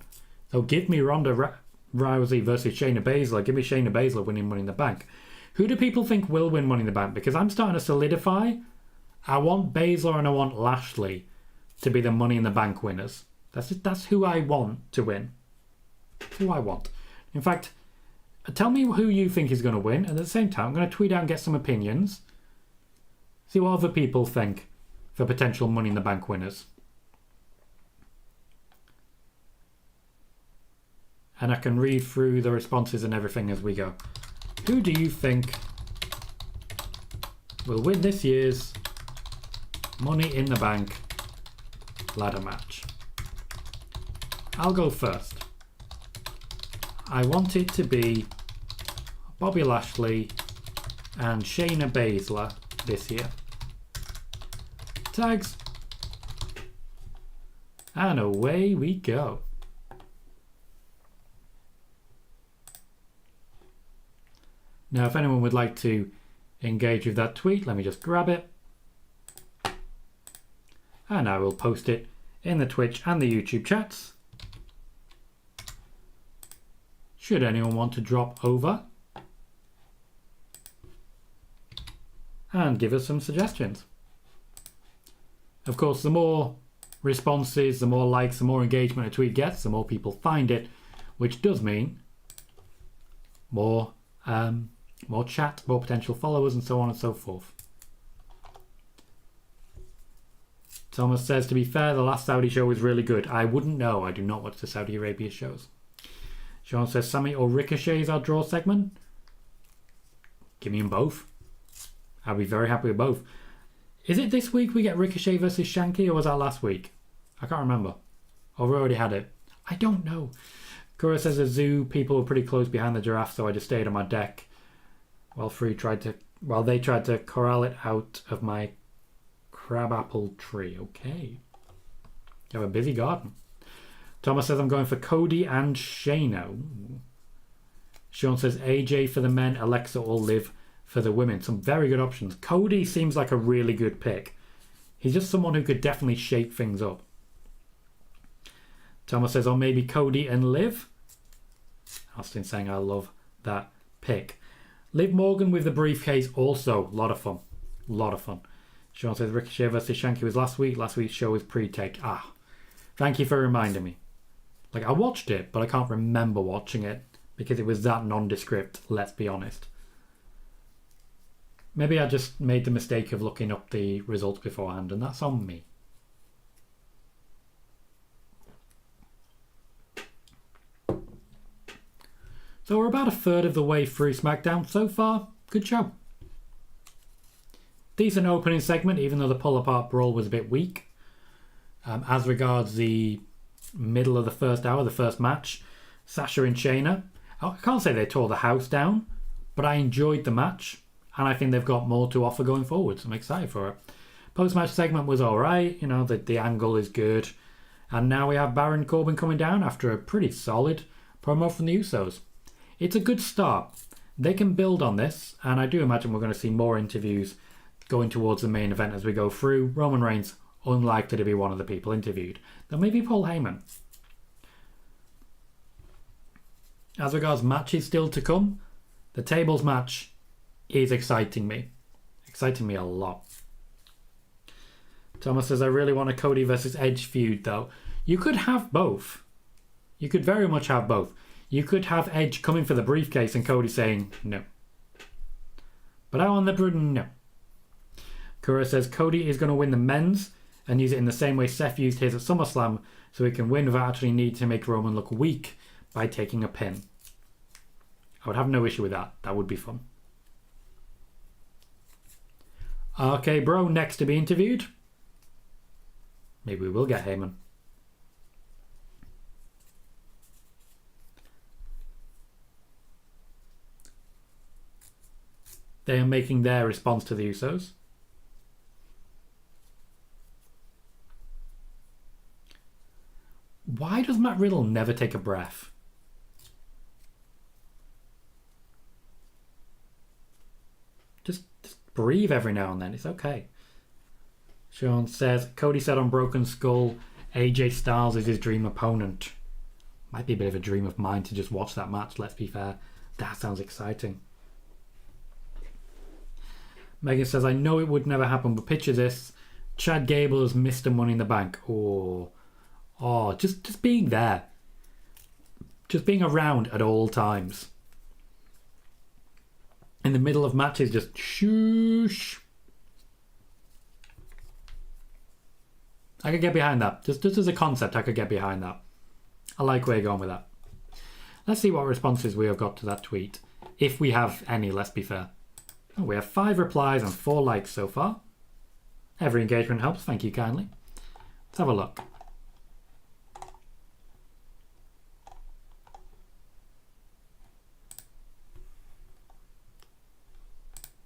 So give me Ronda Rousey versus Shayna Baszler. Give me Shayna Baszler winning Money in the Bank. Who do people think will win Money in the Bank? Because I'm starting to solidify. I want Baszler and I want Lashley to be the Money in the Bank winners. That's who I want to win. Who I want. In fact, tell me who you think is going to win. And at the same time, I'm going to tweet out and get some opinions. See what other people think for potential Money in the Bank winners. And I can read through the responses and everything as we go. Who do you think will win this year's Money in the Bank ladder match? I'll go first. I want it to be Bobby Lashley and Shayna Baszler this year. Tags. And away we go. Now, if anyone would like to engage with that tweet, let me just grab it. And I will post it in the Twitch and the YouTube chats. Should anyone want to drop over and give us some suggestions. Of course, the more responses, the more likes, the more engagement a tweet gets, the more people find it, which does mean more chat, more potential followers, and so on and so forth. Thomas says, to be fair, the last Saudi show was really good. I wouldn't know. I do not watch the Saudi Arabia shows. Sean says, Sami or Ricochet is our draw segment. Give me them both. I'll be very happy with both. Is it this week we get Ricochet versus Shanky, or was that last week? I can't remember. Or we already had it. I don't know. Kura says the zoo people were pretty close behind the giraffe, so I just stayed on my deck while they tried to corral it out of my crabapple tree. Okay. You have a busy garden. Thomas says I'm going for Cody and Shayna. Ooh. Sean says AJ for the men, Alexa or Liv for the women. Some very good options. Cody seems like a really good pick. He's just someone who could definitely shake things up. Thomas says, or maybe Cody and Liv. Austin saying, I love that pick. Liv Morgan with the briefcase, also. A lot of fun. A lot of fun. Sean says, Ricochet versus Shanky was last week. Last week's show was pre-take. Thank you for reminding me. Like, I watched it, but I can't remember watching it because it was that nondescript, let's be honest. Maybe I just made the mistake of looking up the results beforehand, and that's on me. So we're about a third of the way through SmackDown. So far, good show. Decent opening segment, even though the pull-apart brawl was a bit weak. As regards the middle of the first hour, the first match, Sasha and Shayna. I can't say they tore the house down, but I enjoyed the match, and I think they've got more to offer going forward, so I'm excited for it. Post-match segment was alright, the angle is good. And now we have Baron Corbin coming down after a pretty solid promo from the Usos. It's a good start. They can build on this, and I do imagine we're going to see more interviews going towards the main event as we go through. Roman Reigns, unlikely to be one of the people interviewed. Though maybe Paul Heyman. As regards matches still to come, the tables match is exciting me. Exciting me a lot. Thomas says, I really want a Cody versus Edge feud, though. You could have both. You could very much have both. You could have Edge coming for the briefcase and Cody saying, no. But I want the... no. Kura says, Cody is going to win the men's and use it in the same way Seth used his at SummerSlam, so he can win without actually needing to make Roman look weak by taking a pin. I would have no issue with that. That would be fun. RK Bro next to be interviewed. Maybe we will get Heyman. They are making their response to the Usos. Why does Matt Riddle never take a breath? Just breathe every now and then. It's okay. Sean says, Cody said on Broken Skull, AJ Styles is his dream opponent. Might be a bit of a dream of mine to just watch that match, let's be fair. That sounds exciting. Megan says, I know it would never happen, but picture this. Chad Gable as Mr. Money in the Bank. Oh, just being there. Just being around at all times. In the middle of matches, just shoosh. I could get behind that. Just as a concept, I could get behind that. I like where you're going with that. Let's see what responses we have got to that tweet. If we have any, let's be fair. Oh, we have 5 replies and 4 likes so far. Every engagement helps, thank you kindly. Let's have a look.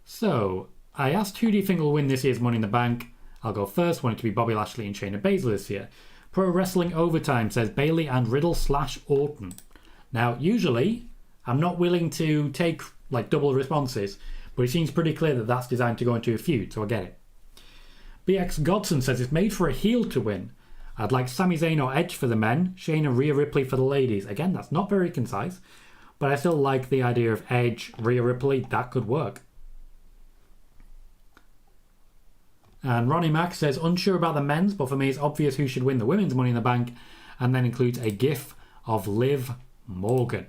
So, I asked who do you think will win this year's Money in the Bank? I'll go first, want it to be Bobby Lashley and Shayna Baszler this year. Pro Wrestling Overtime says Bayley and Riddle/Orton. Now, usually, I'm not willing to take like double responses, but it seems pretty clear that that's designed to go into a feud, so I get it. BX Godson says it's made for a heel to win. I'd like Sami Zayn or Edge for the men, Shayna, Rhea Ripley for the ladies. Again, that's not very concise, but I still like the idea of Edge, Rhea Ripley. That could work. And Ronnie Mack says, unsure about the men's, but for me it's obvious who should win the women's Money in the Bank, and then includes a gif of Liv Morgan.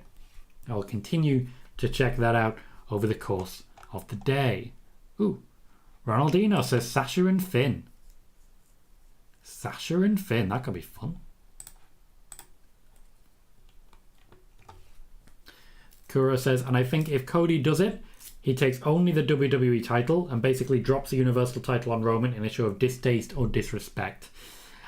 I will continue to check that out over the course of the day. Ooh, Ronaldinho says Sasha and Finn. Sasha and Finn, that could be fun. Kura says, and I think if Cody does it, he takes only the WWE title and basically drops the Universal title on Roman in a show of distaste or disrespect.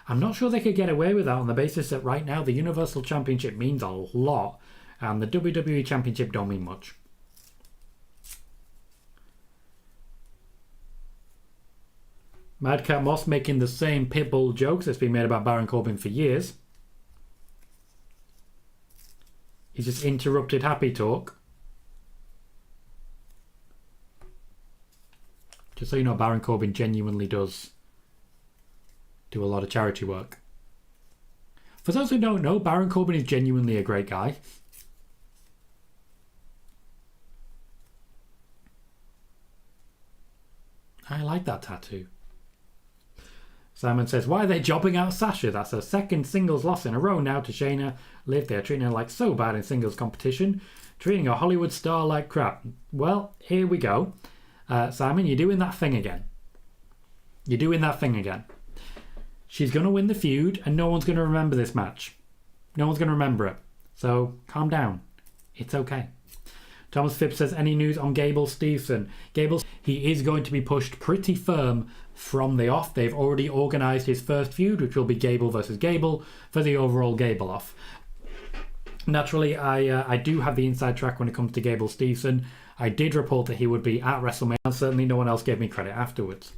I'm not sure they could get away with that on the basis that right now the Universal Championship means a lot and the WWE Championship don't mean much. Madcap Moss making the same pitbull jokes that's been made about Baron Corbin for years. He's just interrupted Happy Talk. Just so you know, Baron Corbin genuinely does do a lot of charity work. For those who don't know, Baron Corbin is genuinely a great guy. I like that tattoo. Simon says, why are they jobbing out Sasha? That's her second singles loss in a row now to Shayna. Liv, they're treating her like so bad in singles competition. Treating a Hollywood star like crap. Well, here we go. Simon, you're doing that thing again. You're doing that thing again. She's going to win the feud and no one's going to remember this match. No one's going to remember it. So, calm down. It's okay. Thomas Phipps says, any news on Gable Stevenson? Gable, he is going to be pushed pretty firm from the off. They've already organised his first feud, which will be Gable versus Gable for the overall Gable off. Naturally, I do have the inside track when it comes to Gable Stevenson. I did report that he would be at WrestleMania, and certainly no one else gave me credit afterwards.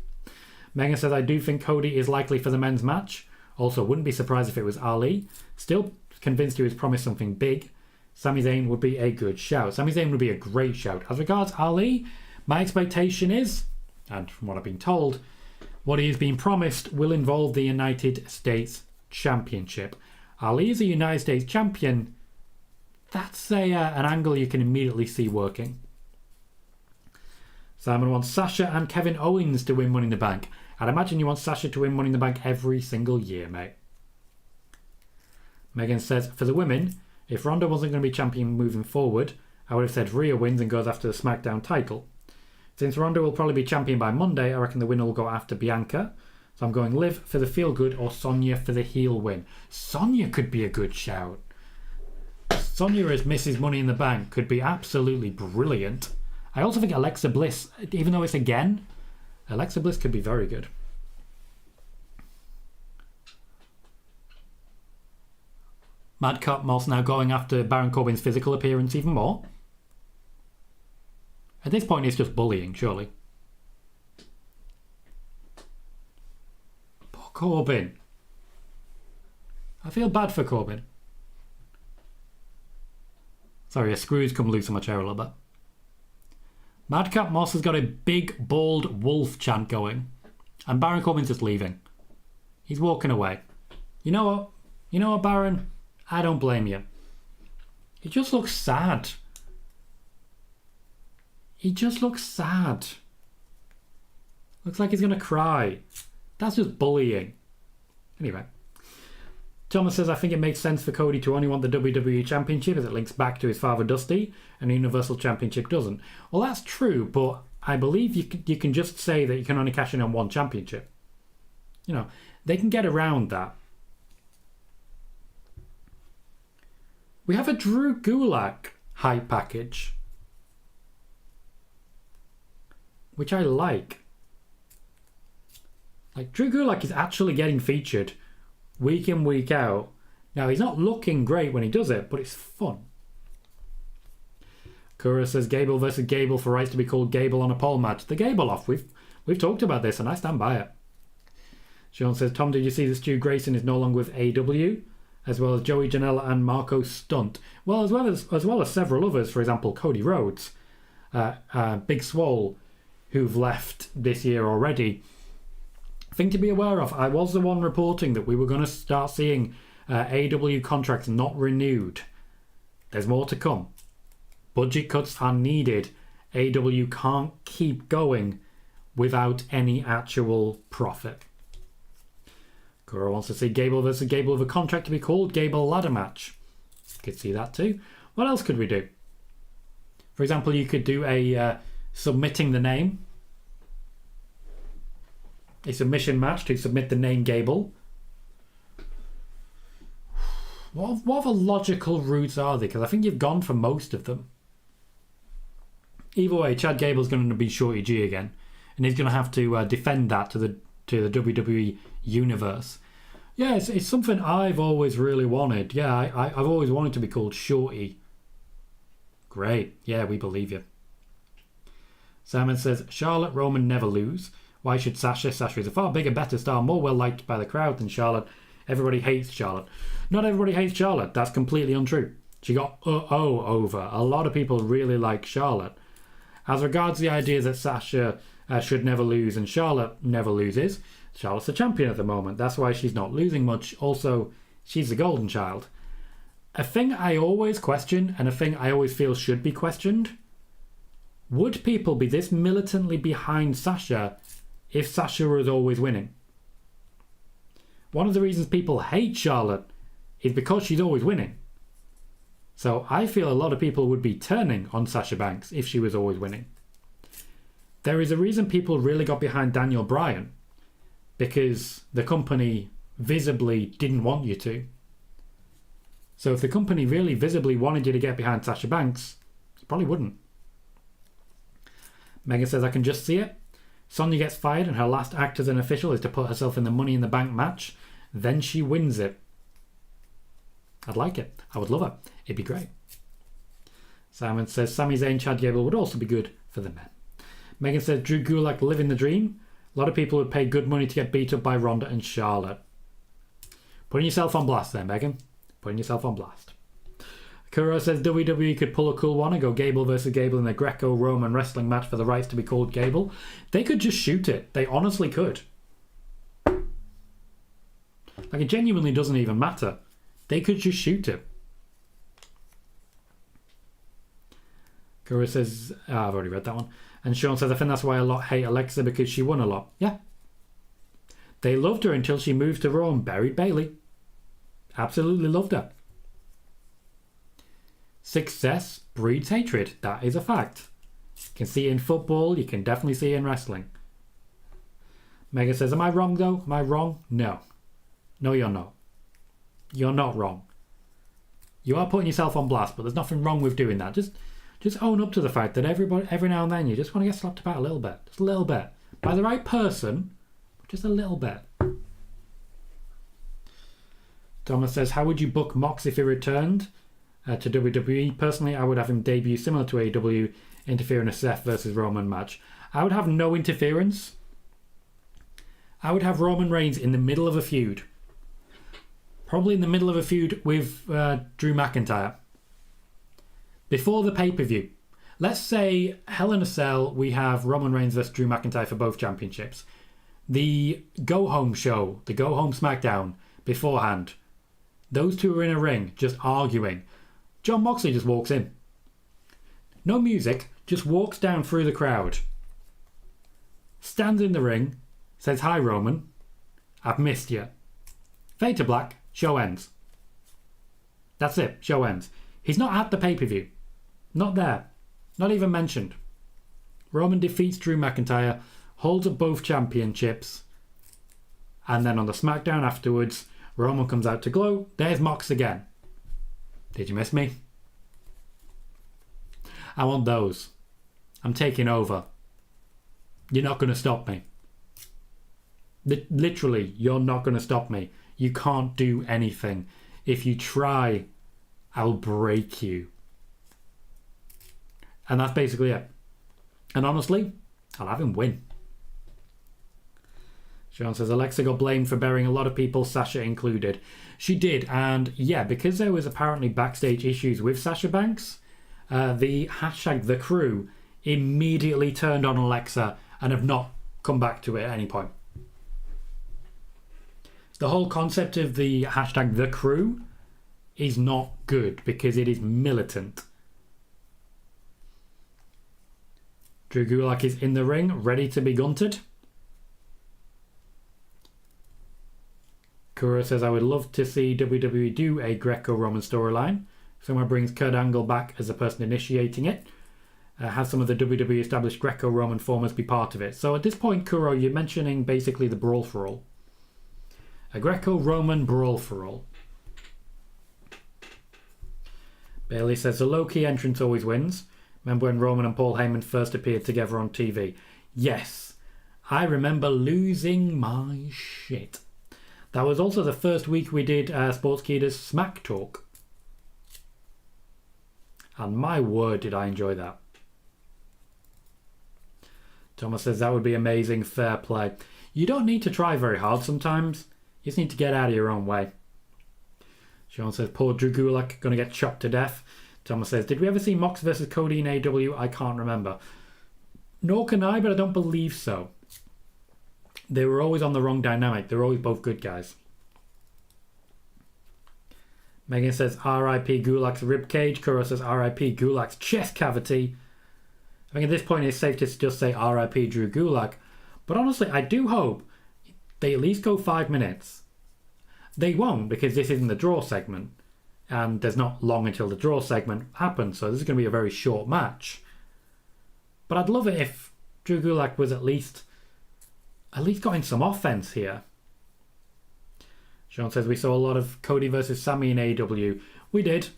Megan says, I do think Cody is likely for the men's match. Also, wouldn't be surprised if it was Ali. Still convinced he was promised something big. Sami Zayn would be a good shout. Sami Zayn would be a great shout. As regards Ali, my expectation is, and from what I've been told, what he is being promised will involve the United States Championship. Ali is a United States champion. That's an angle you can immediately see working. Simon wants Sasha and Kevin Owens to win Money in the Bank. I'd imagine you want Sasha to win Money in the Bank every single year, mate. Megan says, for the women, if Ronda wasn't going to be champion moving forward, I would have said Rhea wins and goes after the SmackDown title. Since Ronda will probably be champion by Monday, I reckon the winner will go after Bianca. So I'm going Liv for the feel good or Sonya for the heel win. Sonya could be a good shout. Sonya as Mrs. Money in the Bank could be absolutely brilliant. I also think Alexa Bliss, even though it's again, Alexa Bliss could be very good. Madcap Moss now going after Baron Corbin's physical appearance even more. At this point, it's just bullying, surely. Poor Corbin. I feel bad for Corbin. Sorry, a screw's come loose on my chair a little bit. Madcap Moss has got a big, bald wolf chant going. And Baron Corbin's just leaving. He's walking away. You know what? You know what, Baron? I don't blame you. He just looks sad. He just looks sad. Looks like he's going to cry. That's just bullying. Anyway. Thomas says, I think it makes sense for Cody to only want the WWE Championship as it links back to his father Dusty, and the Universal Championship doesn't. Well, that's true, but I believe you can just say that you can only cash in on one championship. You know, they can get around that. We have a Drew Gulak hype package, which I like. Like, Drew Gulak is actually getting featured week in, week out. Now, he's not looking great when he does it, but it's fun. Kura says Gable versus Gable for rights to be called Gable on a pole match. The Gable off. We've talked about this, and I stand by it. Sean says, Tom, did you see that Stu Grayson is no longer with AW? As well as Joey Janela and Marco Stunt. Well, as well as several others, for example, Cody Rhodes, Big Swole, who've left this year already. Thing to be aware of, I was the one reporting that we were going to start seeing AW contracts not renewed. There's more to come. Budget cuts are needed. AW can't keep going without any actual profit. Kuro wants to see Gable versus Gable with a contract to be called Gable Ladder Match. Could see that too. What else could we do? For example, you could do a submitting the name. A submission match to submit the name Gable. What other logical routes are there? Because I think you've gone for most of them. Either way, Chad Gable's going to be Shorty G again. And he's going to have to defend that to the WWE Universe. Yeah, it's something I've always really wanted. Yeah, I've always wanted to be called Shorty. Great. Yeah, we believe you. Simon says, Charlotte, Roman never lose. Why should Sasha? Sasha is a far bigger, better star, more well-liked by the crowd than Charlotte. Everybody hates Charlotte. Not everybody hates Charlotte. That's completely untrue. She got over. A lot of people really like Charlotte. As regards the idea that Sasha should never lose and Charlotte never loses, Charlotte's the champion at the moment. That's why she's not losing much. Also, she's the golden child. A thing I always question, and a thing I always feel should be questioned, would people be this militantly behind Sasha if Sasha was always winning? One of the reasons people hate Charlotte is because she's always winning. So I feel a lot of people would be turning on Sasha Banks if she was always winning. There is a reason people really got behind Daniel Bryan, because the company visibly didn't want you to. So if the company really visibly wanted you to get behind Sasha Banks, you probably wouldn't. Megan says, I can just see it. Sonya gets fired and her last act as an official is to put herself in the Money in the Bank match. Then she wins it. I'd like it. I would love it. It'd be great. Simon says, Sami Zayn, Chad Gable would also be good for the men. Megan says, Drew Gulak living the dream. A lot of people would pay good money to get beat up by Ronda and Charlotte. Putting yourself on blast there, Megan. Putting yourself on blast. Kuro says WWE could pull a cool one and go Gable versus Gable in a Greco-Roman wrestling match for the rights to be called Gable. They could just shoot it. They honestly could. Like, it genuinely doesn't even matter. They could just shoot it. Kuro says, I've already read that one. And Sean says, I think that's why a lot hate Alexa, because she won a lot. Yeah. They loved her until she moved to Raw and buried Bayley. Absolutely loved her. Success breeds hatred. That is a fact. You can see it in football. You can definitely see it in wrestling. Megan says, am I wrong though? Am I wrong? No. No, you're not. You're not wrong. You are putting yourself on blast, but there's nothing wrong with doing that. Just own up to the fact that every now and then you just want to get slapped about a little bit. Just a little bit. By the right person, just a little bit. Thomas says, how would you book Mox if he returned to WWE? Personally, I would have him debut similar to AEW, interfere in a Seth versus Roman match. I would have no interference. I would have Roman Reigns in the middle of a feud. Probably in the middle of a feud with Drew McIntyre. Before the pay-per-view. Let's say Hell in a Cell, we have Roman Reigns versus Drew McIntyre for both championships. The go-home show, the go-home Smackdown, beforehand. Those two are in a ring, just arguing. Jon Moxley just walks in. No music, just walks down through the crowd. Stands in the ring, says, hi Roman, I've missed you. Fade to black, show ends. That's it, show ends. He's not at the pay-per-view. Not there. Not even mentioned. Roman defeats Drew McIntyre, holds up both championships, and then on the SmackDown afterwards, Roman comes out to glow. There's Mox again. Did you miss me? I want those. I'm taking over. You're not going to stop me. Literally, you're not going to stop me. You can't do anything. If you try, I'll break you. And that's basically it. And honestly, I'll have him win. Sean says, Alexa got blamed for burying a lot of people, Sasha included. She did, and yeah, because there was apparently backstage issues with Sasha Banks, the hashtag The Crew immediately turned on Alexa and have not come back to it at any point. The whole concept of the hashtag The Crew is not good because it is militant. Drew Gulak is in the ring, ready to be gunted. Kura says, I would love to see WWE do a Greco-Roman storyline. Someone brings Kurt Angle back as the person initiating it. Have some of the WWE established Greco-Roman formers be part of it. So at this point, Kuro, you're mentioning basically the Brawl for All. A Greco-Roman Brawl for All. Bailey says, the low-key entrance always wins. Remember when Roman and Paul Heyman first appeared together on TV? Yes. I remember losing my shit. That was also the first week we did Sportskeeda's Smack Talk. And my word, did I enjoy that. Thomas says that would be amazing. Fair play. You don't need to try very hard sometimes. You just need to get out of your own way. Sean says, poor Drew Gulak going to get chopped to death. Thomas says, did we ever see Mox versus Cody in AW? I can't remember. Nor can I, but I don't believe so. They were always on the wrong dynamic. They were always both good guys. Megan says, R.I.P. Gulak's ribcage. Kuro says, R.I.P. Gulak's chest cavity. I think at this point it's safe to just say R.I.P. Drew Gulak. But honestly, I do hope they at least go 5 minutes. They won't, because this isn't the draw segment. And there's not long until the draw segment happens, so this is going to be a very short match. But I'd love it if Drew Gulak was at least got in some offense here. Sean says we saw a lot of Cody versus Sami in AEW. We did.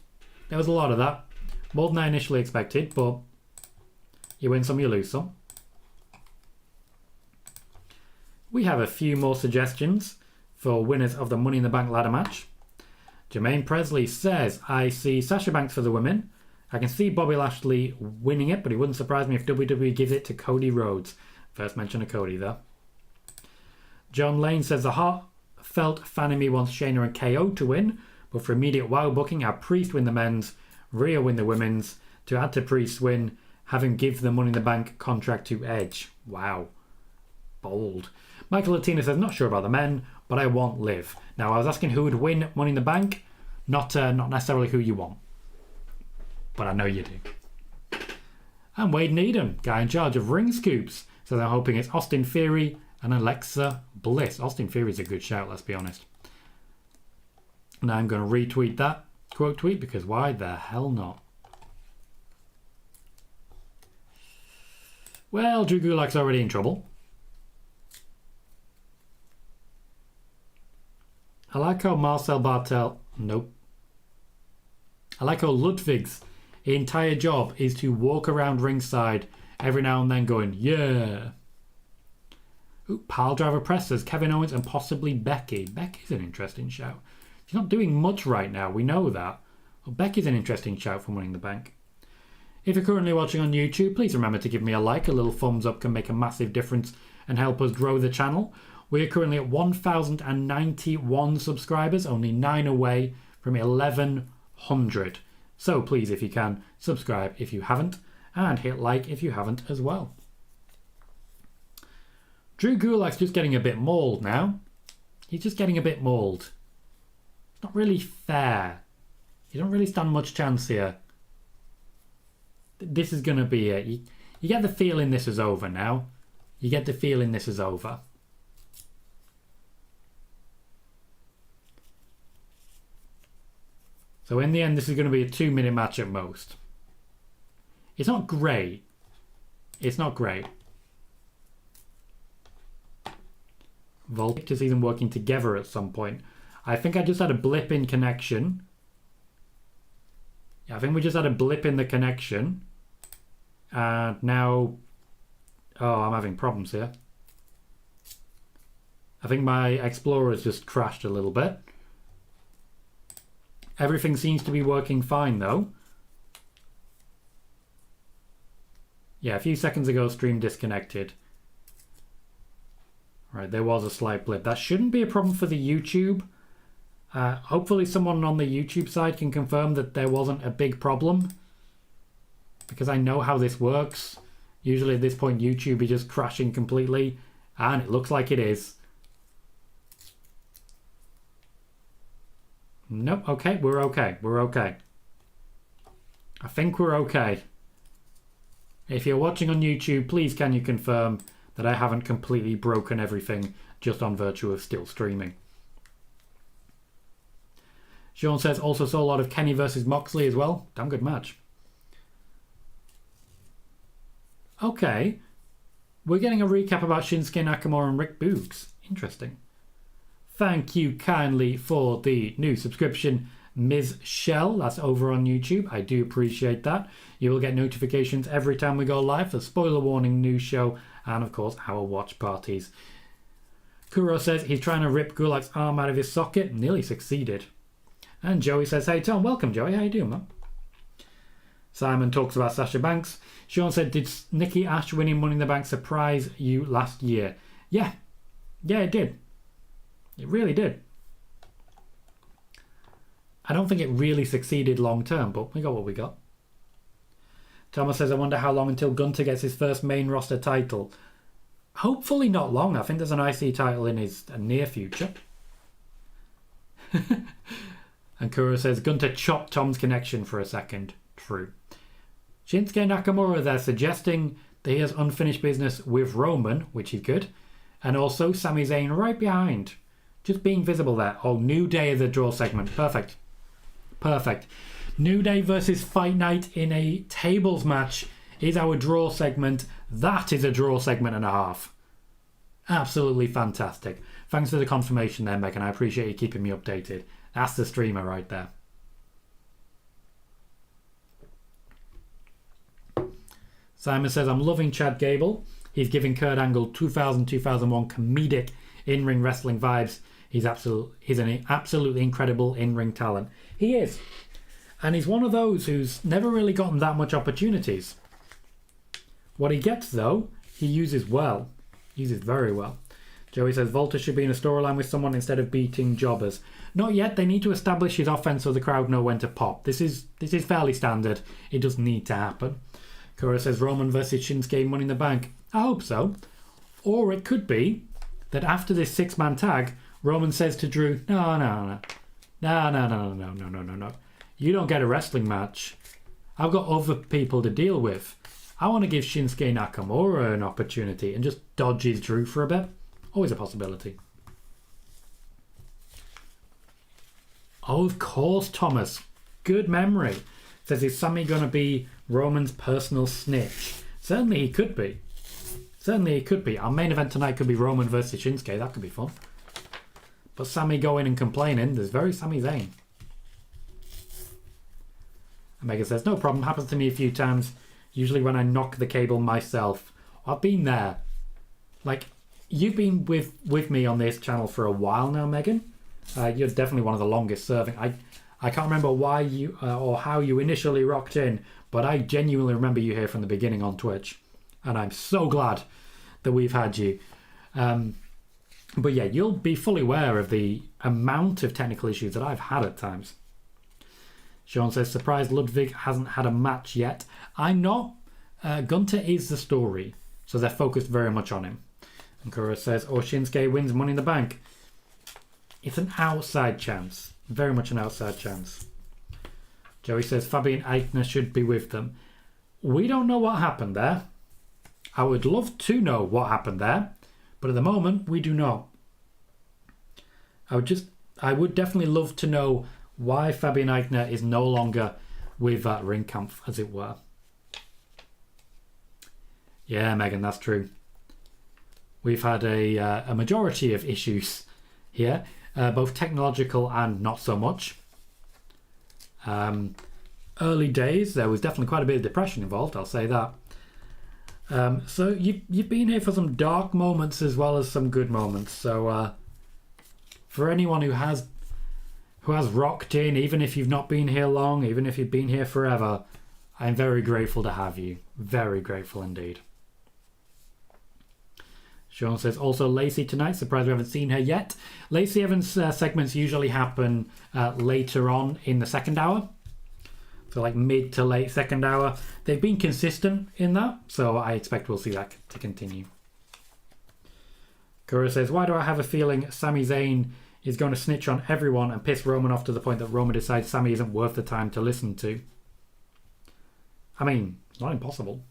There was a lot of that. More than I initially expected, but you win some, you lose some. We have a few more suggestions for winners of the Money in the Bank ladder match. Jermaine Presley says, I see Sasha Banks for the women. I can see Bobby Lashley winning it, but it wouldn't surprise me if WWE gives it to Cody Rhodes. First mention of Cody there. John Lane says, the heartfelt fan in me wants Shayna and KO to win, but for immediate WoW booking, have Priest win the men's, Rhea win the women's. To add to Priest's win, have him give the Money in the Bank contract to Edge. Wow. Bold. Michael Latina says, not sure about the men, but I want Liv. Now, I was asking who would win Money in the Bank, not necessarily who you want. But I know you do. And Wade Needham, guy in charge of Ring Scoops, says I'm hoping it's Austin Theory and Alexa Bliss. Austin Theory is a good shout, let's be honest. Now I'm going to retweet that quote tweet, because why the hell not? Well, Drew Gulak's already in trouble. I like how Marcel Bartel... Nope. I like how Ludwig's entire job is to walk around ringside every now and then going, yeah. Ooh, Piledriver Press says Kevin Owens and possibly Becky. Becky's an interesting shout. She's not doing much right now, we know that. Well, Becky's an interesting shout for Winning the Bank. If you're currently watching on YouTube, please remember to give me a like. A little thumbs up can make a massive difference and help us grow the channel. We are currently at 1,091 subscribers, only 9 away from 1,100. So please, if you can, subscribe if you haven't, and hit like if you haven't as well. Drew Gulak's just getting a bit mauled now. He's just getting a bit mauled. It's not really fair. You don't really stand much chance here. This is going to be it. You get the feeling this is over now. You get the feeling this is over. So in the end, this is going to be a 2-minute match at most. It's not great. It's not great. Voltic to see them working together at some point. I think I just had a blip in connection. Yeah, I think we just had a blip in the connection. And now... Oh, I'm having problems here. I think my Explorer's just crashed a little bit. Everything seems to be working fine, though. Yeah, a few seconds ago, stream disconnected. Right, there was a slight blip. That shouldn't be a problem for the YouTube. Hopefully someone on the YouTube side can confirm that there wasn't a big problem. Because I know how this works. Usually at this point, YouTube is just crashing completely. And it looks like it is. Nope, okay, we're okay. We're okay. I think we're okay. If you're watching on YouTube, please can you confirm that I haven't completely broken everything just on virtue of still streaming. Sean says also saw a lot of Kenny versus Moxley as well. Damn good match. Okay. We're getting a recap about Shinsuke Nakamura and Rick Boogs. Interesting. Thank you kindly for the new subscription, Ms. Shell. That's over on YouTube. I do appreciate that. You will get notifications every time we go live for spoiler warning, news show, and of course our watch parties. Kuro says he's trying to rip Gulak's arm out of his socket. Nearly succeeded. And Joey says, hey Tom, welcome Joey, how you doing, man? Simon talks about Sasha Banks. Sean said, did Nikki Ash winning Money in the Bank surprise you last year? Yeah, it did. It really did. I don't think it really succeeded long term, but we got what we got. Thomas says, I wonder how long until Gunther gets his first main roster title. Hopefully not long. I think there's an IC title in his near future. And Kuro says, Gunther chopped Tom's connection for a second. True. Shinsuke Nakamura there suggesting that he has unfinished business with Roman, which is good. And also Sami Zayn right behind. Just being visible there. Oh, New Day is a draw segment. Perfect. New Day versus Fight Night in a tables match is our draw segment. That is a draw segment and a half. Absolutely fantastic. Thanks for the confirmation there, Megan. I appreciate you keeping me updated. That's the streamer right there. Simon says, I'm loving Chad Gable. He's giving Kurt Angle 2000-2001 comedic in-ring wrestling vibes. He's an absolutely incredible in-ring talent. He is. And he's one of those who's never really gotten that much opportunities. What he gets, though, he uses well. Uses very well. Joey says, Volta should be in a storyline with someone instead of beating jobbers. Not yet. They need to establish his offense so the crowd know when to pop. This is fairly standard. It does need to happen. Kura says, Roman versus Shinsuke Money in the Bank. I hope so. Or it could be that after this 6-man tag, Roman says to Drew, No. You don't get a wrestling match. I've got other people to deal with. I want to give Shinsuke Nakamura an opportunity and just dodges Drew for a bit. Always a possibility. Oh, of course, Thomas. Good memory. Says, is Sami going to be Roman's personal snitch? Certainly he could be. Our main event tonight could be Roman versus Shinsuke. That could be fun. But Sami going and complaining, there's very Sami Zayn. Omega says, no problem. Happens to me a few times. Usually when I knock the cable myself. I've been there. Like, you've been with me on this channel for a while now, Megan. You're definitely one of the longest serving. I can't remember why you or how you initially rocked in, but I genuinely remember you here from the beginning on Twitch. And I'm so glad that we've had you. But yeah, you'll be fully aware of the amount of technical issues that I've had at times. Sean says, surprised Ludwig hasn't had a match yet. I'm not. Gunther is the story, so they're focused very much on him. And Kura says, or Shinsuke wins Money in the Bank. It's an outside chance. Very much an outside chance. Joey says, Fabian Eichner should be with them. We don't know what happened there. I would love to know what happened there, but at the moment, we do not. I would definitely love to know why Fabian Eichner is no longer with that Ringkampf, as it were. Yeah, Megan, that's true. We've had a majority of issues here, both technological and not so much. Early days, there was definitely quite a bit of depression involved, I'll say that. So you've been here for some dark moments as well as some good moments. So for anyone who has rocked in, even if you've not been here long, even if you've been here forever, I'm very grateful to have you. Very grateful indeed. Sean says, also Lacey tonight. Surprised we haven't seen her yet. Lacey Evans segments usually happen later on in the second hour. So like mid to late second hour. They've been consistent in that, so I expect we'll see that to continue. Kura says, why do I have a feeling Sami Zayn is going to snitch on everyone and piss Roman off to the point that Roman decides Sami isn't worth the time to listen to? I mean, it's not impossible.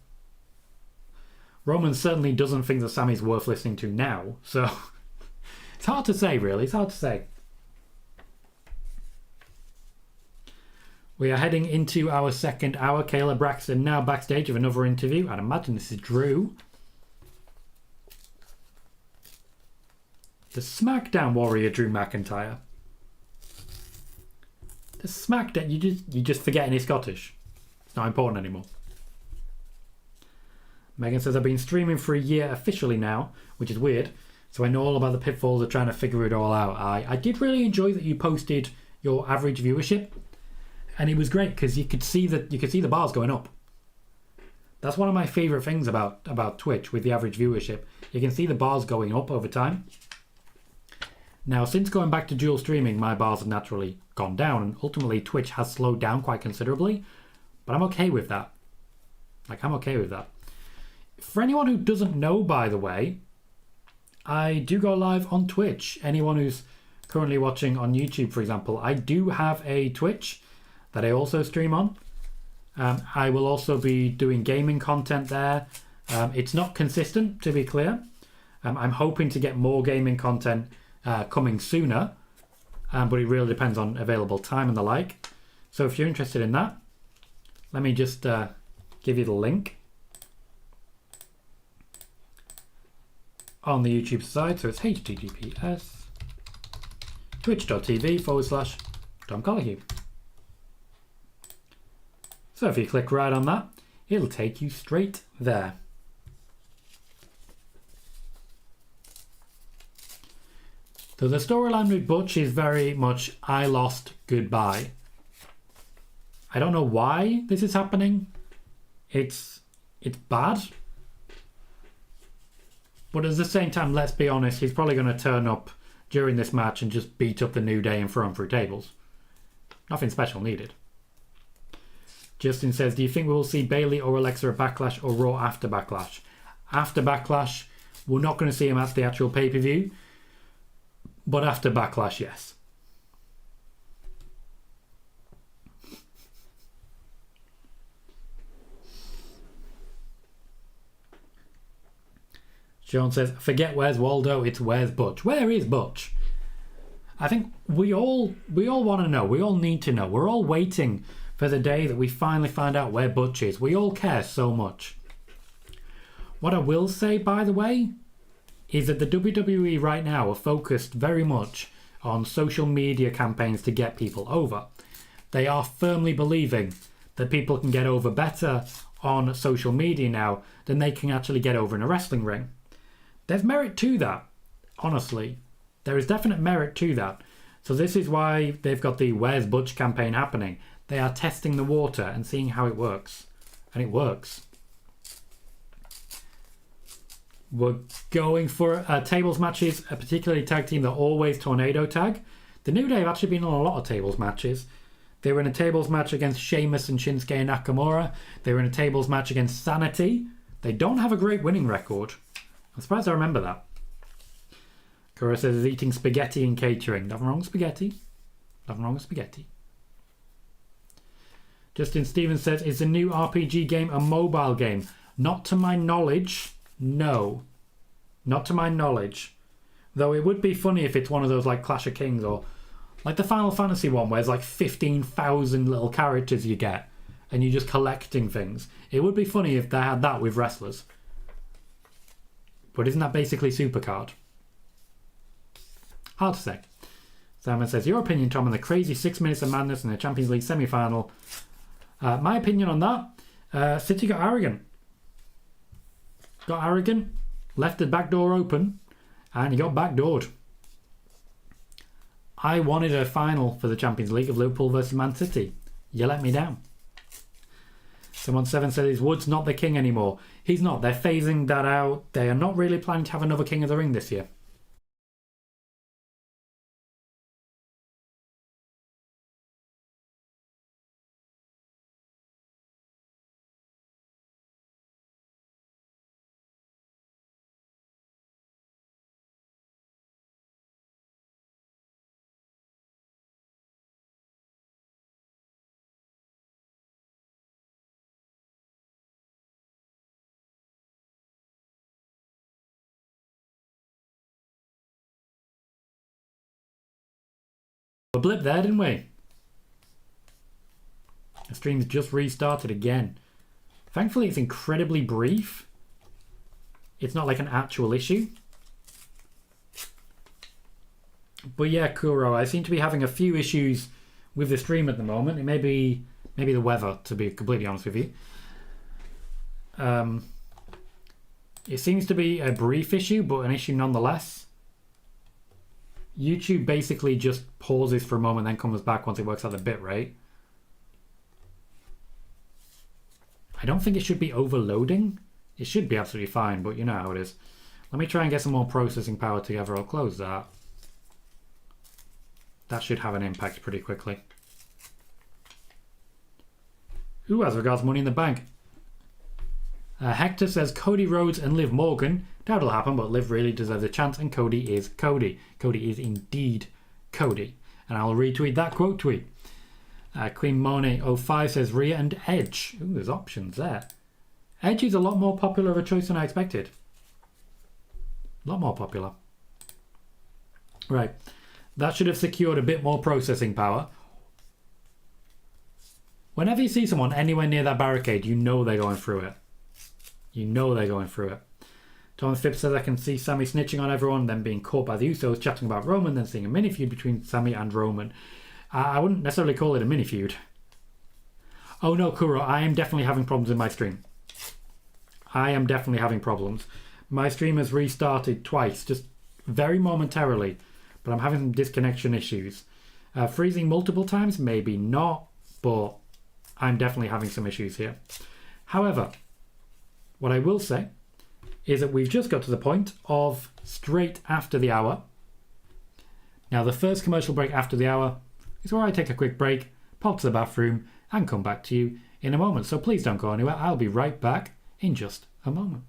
Roman certainly doesn't think that Sami's worth listening to now, so it's hard to say, really. It's hard to say. We are heading into our second hour. Kayla Braxton now backstage with another interview. I'd imagine this is Drew. The SmackDown warrior, Drew McIntyre. The SmackDown, you just forgetting he's Scottish. It's not important anymore. Megan says, I've been streaming for a year officially now, which is weird. So I know all about the pitfalls of trying to figure it all out. I did really enjoy that you posted your average viewership, and it was great because you could see the bars going up. That's one of my favorite things about Twitch with the average viewership. You can see the bars going up over time. Now, since going back to dual streaming, my bars have naturally gone down, and ultimately Twitch has slowed down quite considerably, but I'm okay with that. I'm okay with that. For anyone who doesn't know, by the way, I do go live on Twitch. Anyone who's currently watching on YouTube, for example, I do have a Twitch that I also stream on. I will also be doing gaming content there. It's not consistent, to be clear. I'm hoping to get more gaming content coming sooner, but it really depends on available time and the like. So if you're interested in that, let me just give you the link on the YouTube side. So it's https twitch.tv/Tom Colohue. So if you click right on that, it'll take you straight there. So the storyline with Butch is very much I lost, goodbye. I don't know why this is happening. It's bad. But at the same time, let's be honest, he's probably going to turn up during this match and just beat up the New Day and throw him through tables. Nothing special needed. Justin says, do you think we will see Bayley or Alexa at Backlash or Raw after Backlash? After Backlash, we're not going to see him at the actual pay-per-view. But after Backlash, yes. Sean says, forget where's Waldo, it's where's Butch. Where is Butch? I think we all want to know. We all need to know. We're all waiting for the day that we finally find out where Butch is. We all care so much. What I will say, by the way, is that the WWE right now are focused very much on social media campaigns to get people over. They are firmly believing that people can get over better on social media now than they can actually get over in a wrestling ring. There's merit to that, honestly. There is definite merit to that. So this is why they've got the Where's Butch campaign happening. They are testing the water and seeing how it works. And it works. We're going for tables matches, a particularly tag team that always tornado tag. The New Day have actually been on a lot of tables matches. They were in a tables match against Sheamus and Shinsuke Nakamura. They were in a tables match against Sanity. They don't have a great winning record. I'm surprised I remember that. Cora says is eating spaghetti and catering. Nothing wrong with spaghetti. Nothing wrong with spaghetti. Justin Stevens says, is the new RPG game a mobile game? Not to my knowledge. No. Not to my knowledge. Though it would be funny if it's one of those like Clash of Kings or like the Final Fantasy one where there's like 15,000 little characters you get and you're just collecting things. It would be funny if they had that with wrestlers. But isn't that basically Supercard? Hard to say. Simon says, your opinion, Tom, on the crazy 6 minutes of madness in the Champions League semi-final. My opinion on that, City got arrogant. Got arrogant, left the back door open, and he got backdoored. I wanted a final for the Champions League of Liverpool versus Man City. You let me down. Someone 7 says, is Woods not the king anymore? He's not. They're phasing that out. They are not really planning to have another King of the Ring this year. A blip there, didn't we? The stream's just restarted again. Thankfully, it's incredibly brief. It's not like an actual issue. But yeah, Kuro, I seem to be having a few issues with the stream at the moment. It may be maybe the weather, to be completely honest with you. It seems to be a brief issue, but an issue nonetheless. YouTube basically just pauses for a moment, then comes back once it works out the bit rate. I don't think it should be overloading. It should be absolutely fine, but you know how it is. Let me try and get some more processing power together. I'll close that. That should have an impact pretty quickly. Ooh, as regards Money in the Bank. Hector says Cody Rhodes and Liv Morgan. That'll happen, but Liv really deserves a chance, and Cody is Cody. Cody is indeed Cody. And I'll retweet that quote tweet. Queen Monet05 says Rhea and Edge. Ooh, there's options there. Edge is a lot more popular of a choice than I expected. A lot more popular. Right. That should have secured a bit more processing power. Whenever you see someone anywhere near that barricade, you know they're going through it. You know they're going through it. Thomas Phipps says I can see Sami snitching on everyone, then being caught by the Usos, chatting about Roman, then seeing a mini feud between Sami and Roman. I wouldn't necessarily call it a mini feud. Oh no, Kuro, I am definitely having problems in my stream. I am definitely having problems. My stream has restarted twice, just very momentarily, but I'm having some disconnection issues. Freezing multiple times, maybe not, but I'm definitely having some issues here. However, what I will say is that we've just got to the point of straight after the hour. Now, the first commercial break after the hour is where I take a quick break, pop to the bathroom, and come back to you in a moment. So please don't go anywhere. I'll be right back in just a moment.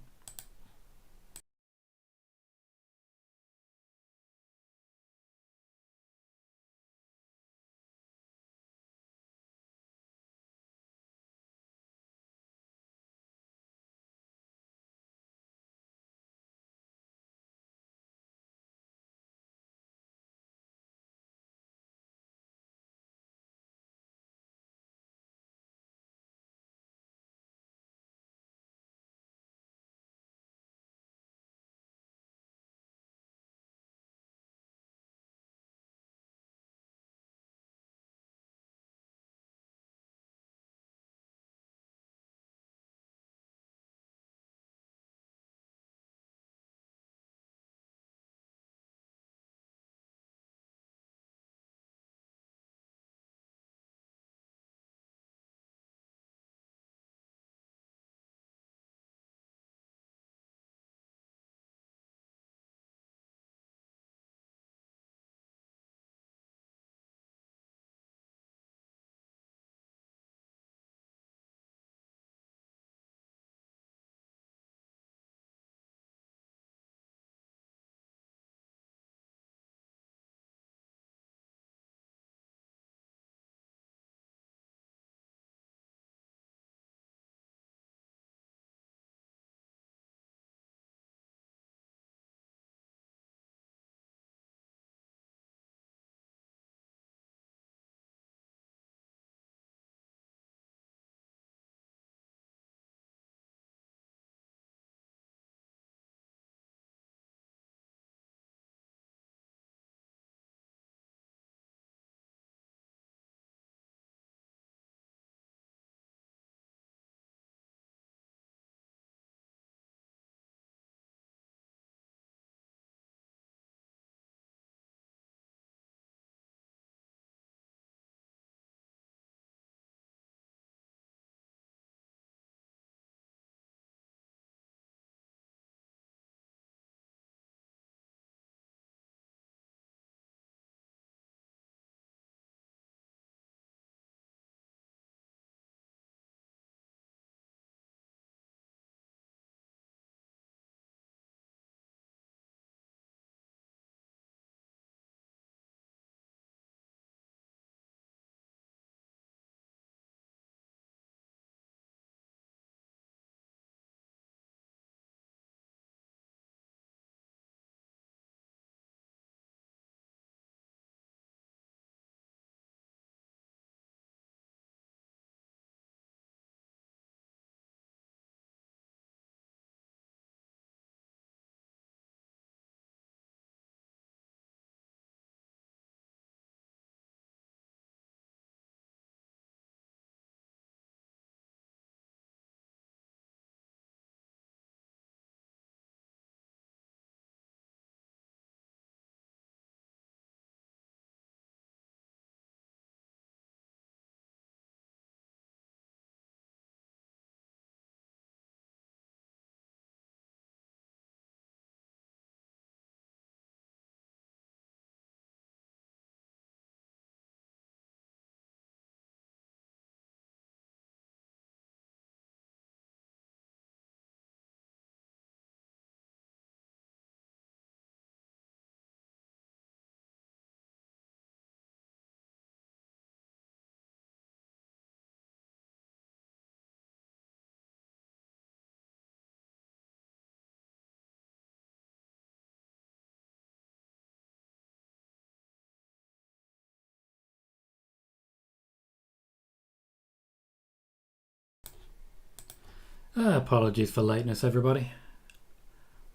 Apologies for lateness, everybody.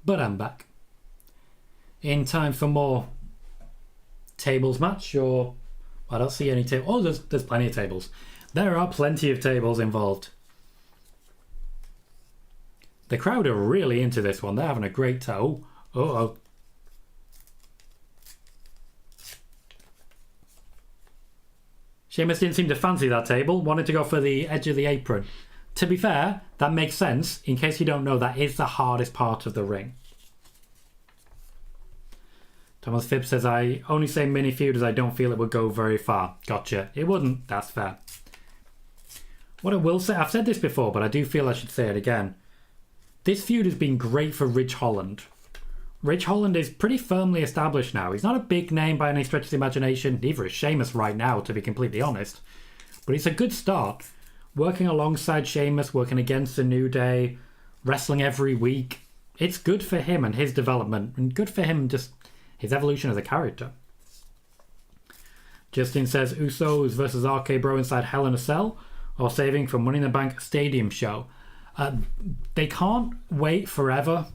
But I'm back. In time for more tables match, or... I don't see any tables. Oh, there's plenty of tables. There are plenty of tables involved. The crowd are really into this one. They're having a great time. Oh. Sheamus didn't seem to fancy that table. Wanted to go for the edge of the apron. To be fair, that makes sense. In case you don't know, that is the hardest part of the ring. Thomas Phipps says, I only say mini feud as I don't feel it would go very far. Gotcha. It wouldn't. That's fair. What I will say, I've said this before, but I do feel I should say it again. This feud has been great for Ridge Holland. Ridge Holland is pretty firmly established now. He's not a big name by any stretch of the imagination. Neither is Sheamus right now, to be completely honest. But it's a good start. Working alongside Sheamus, working against the New Day, wrestling every week. It's good for him and his development, and good for him just his evolution as a character. Justin says Usos versus RK Bro inside Hell in a Cell, or saving for Money in the Bank Stadium show. They can't wait forever.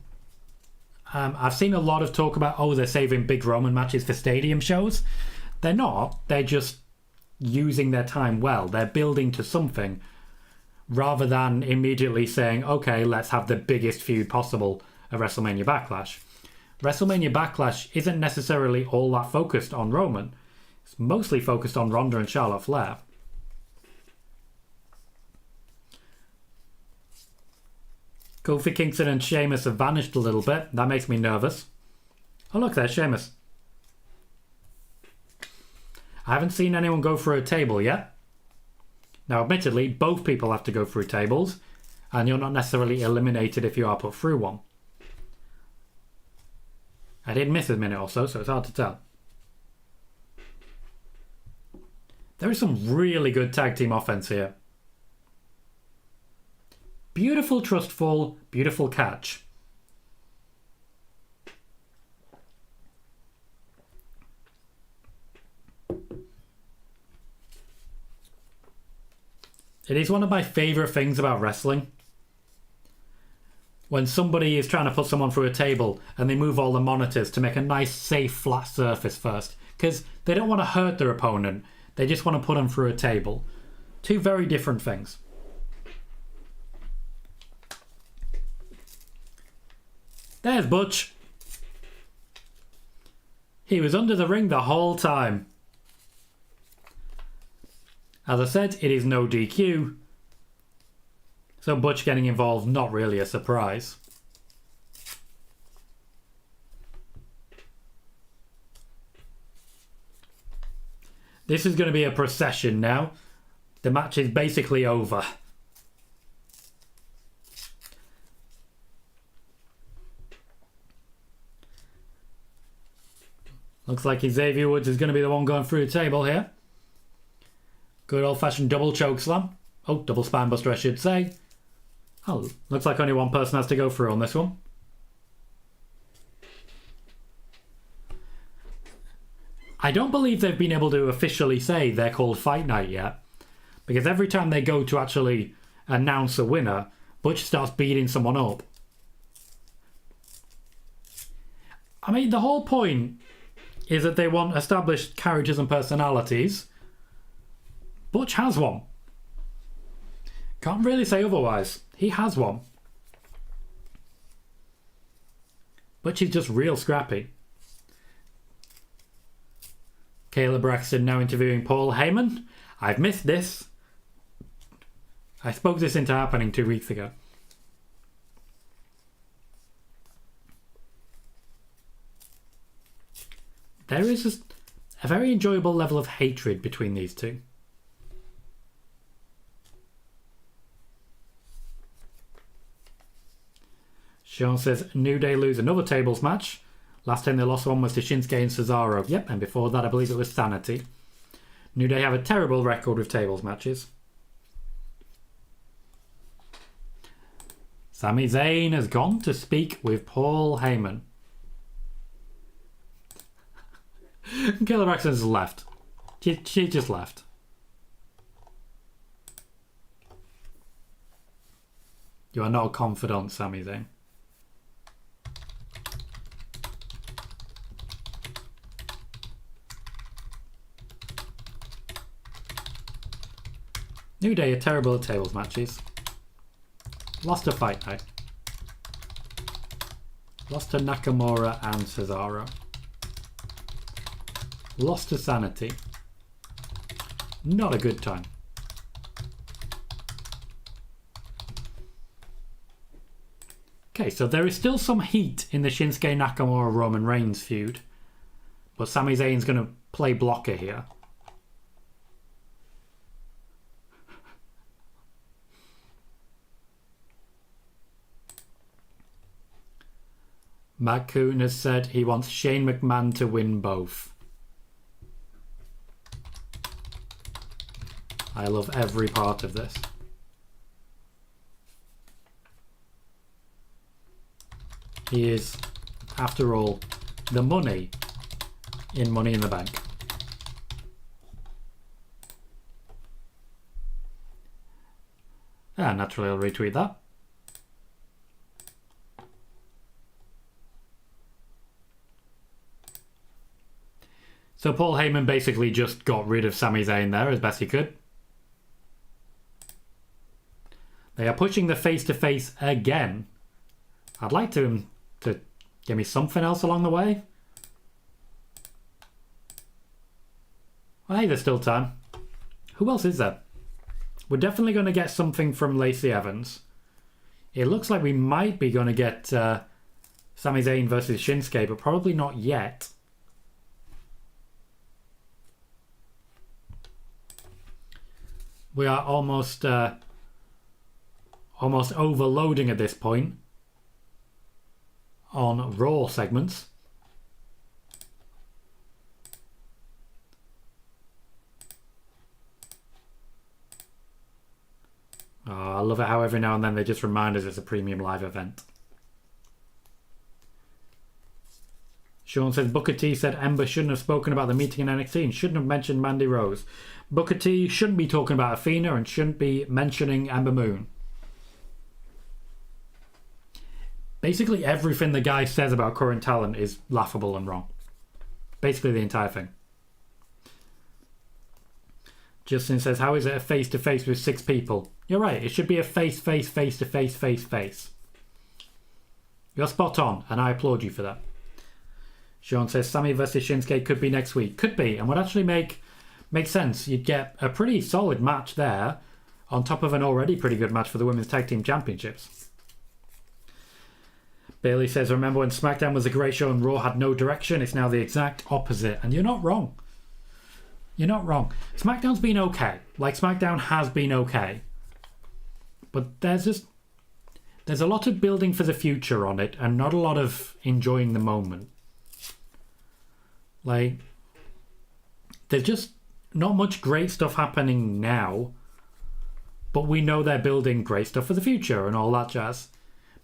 I've seen a lot of talk about, they're saving big Roman matches for stadium shows. They're not. They're just using their time well. They're building to something rather than immediately saying, okay, let's have the biggest feud possible at WrestleMania Backlash. WrestleMania Backlash isn't necessarily all that focused on Roman. It's mostly focused on Ronda and Charlotte Flair. Kofi Kingston and Sheamus have vanished a little bit. That makes me nervous. Oh look, there's Sheamus. I haven't seen anyone go through a table yet. Now admittedly, both people have to go through tables, and you're not necessarily eliminated if you are put through one. I did miss a minute or so it's hard to tell. There is some really good tag team offense here. Beautiful trust fall, beautiful catch. It is one of my favourite things about wrestling. When somebody is trying to put someone through a table and they move all the monitors to make a nice, safe, flat surface first. Because they don't want to hurt their opponent. They just want to put them through a table. Two very different things. There's Butch. He was under the ring the whole time. As I said, it is no DQ. So Butch getting involved, not really a surprise. This is going to be a procession now. The match is basically over. Looks like Xavier Woods is going to be the one going through the table here. Good old-fashioned double choke slam. Oh, double spine buster, I should say. Oh, looks like only one person has to go through on this one. I don't believe they've been able to officially say they're called Fight Night yet. Because every time they go to actually announce a winner, Butch starts beating someone up. I mean, the whole point is that they want established characters and personalities. Butch has one. Can't really say otherwise. He has one. Butch is just real scrappy. Kayla Braxton now interviewing Paul Heyman. I've missed this. I spoke this into happening 2 weeks ago. There is just a very enjoyable level of hatred between these two. Sean says, New Day lose another tables match. Last time they lost one was to Shinsuke and Cesaro. Yep, and before that I believe it was Sanity. New Day have a terrible record with tables matches. Sami Zayn has gone to speak with Paul Heyman. Kayla Braxton's left. She just left. You are not a confidant, Sami Zayn. New Day are terrible at tables matches. Lost a fight night. Lost to Nakamura and Cesaro. Lost to Sanity. Not a good time. Okay, so there is still some heat in the Shinsuke Nakamura-Roman Reigns feud. But Sami Zayn's going to play blocker here. Matt Coon has said he wants Shane McMahon to win both. I love every part of this. He is, after all, the money in Money in the Bank. Naturally I'll retweet that. So Paul Heyman basically just got rid of Sami Zayn there as best he could. They are pushing the face-to-face again. I'd like him to give me something else along the way. Well, hey, there's still time. Who else is there? We're definitely going to get something from Lacey Evans. It looks like we might be going to get Sami Zayn versus Shinsuke, but probably not yet. We are almost overloading at this point on Raw segments. Oh, I love it how every now and then they just remind us it's a premium live event. Sean says Booker T said Ember shouldn't have spoken about the meeting in NXT and shouldn't have mentioned Mandy Rose. Booker T shouldn't be talking about Athena and shouldn't be mentioning Ember Moon. Basically everything the guy says about current talent is laughable and wrong. Basically the entire thing. Justin says, how is it a face-to-face with 6 people? You're right, it should be a face-to-face, face-to-face. You're spot on, and I applaud you for that. Sean says, Sami versus Shinsuke could be next week. Could be, and would actually make sense. You'd get a pretty solid match there, on top of an already pretty good match for the Women's Tag Team Championships. Bailey says, remember when SmackDown was a great show and Raw had no direction? It's now the exact opposite. And you're not wrong. You're not wrong. SmackDown's been okay. Like, SmackDown has been okay. But there's a lot of building for the future on it and not a lot of enjoying the moment. Like, there's just not much great stuff happening now. But we know they're building great stuff for the future and all that jazz.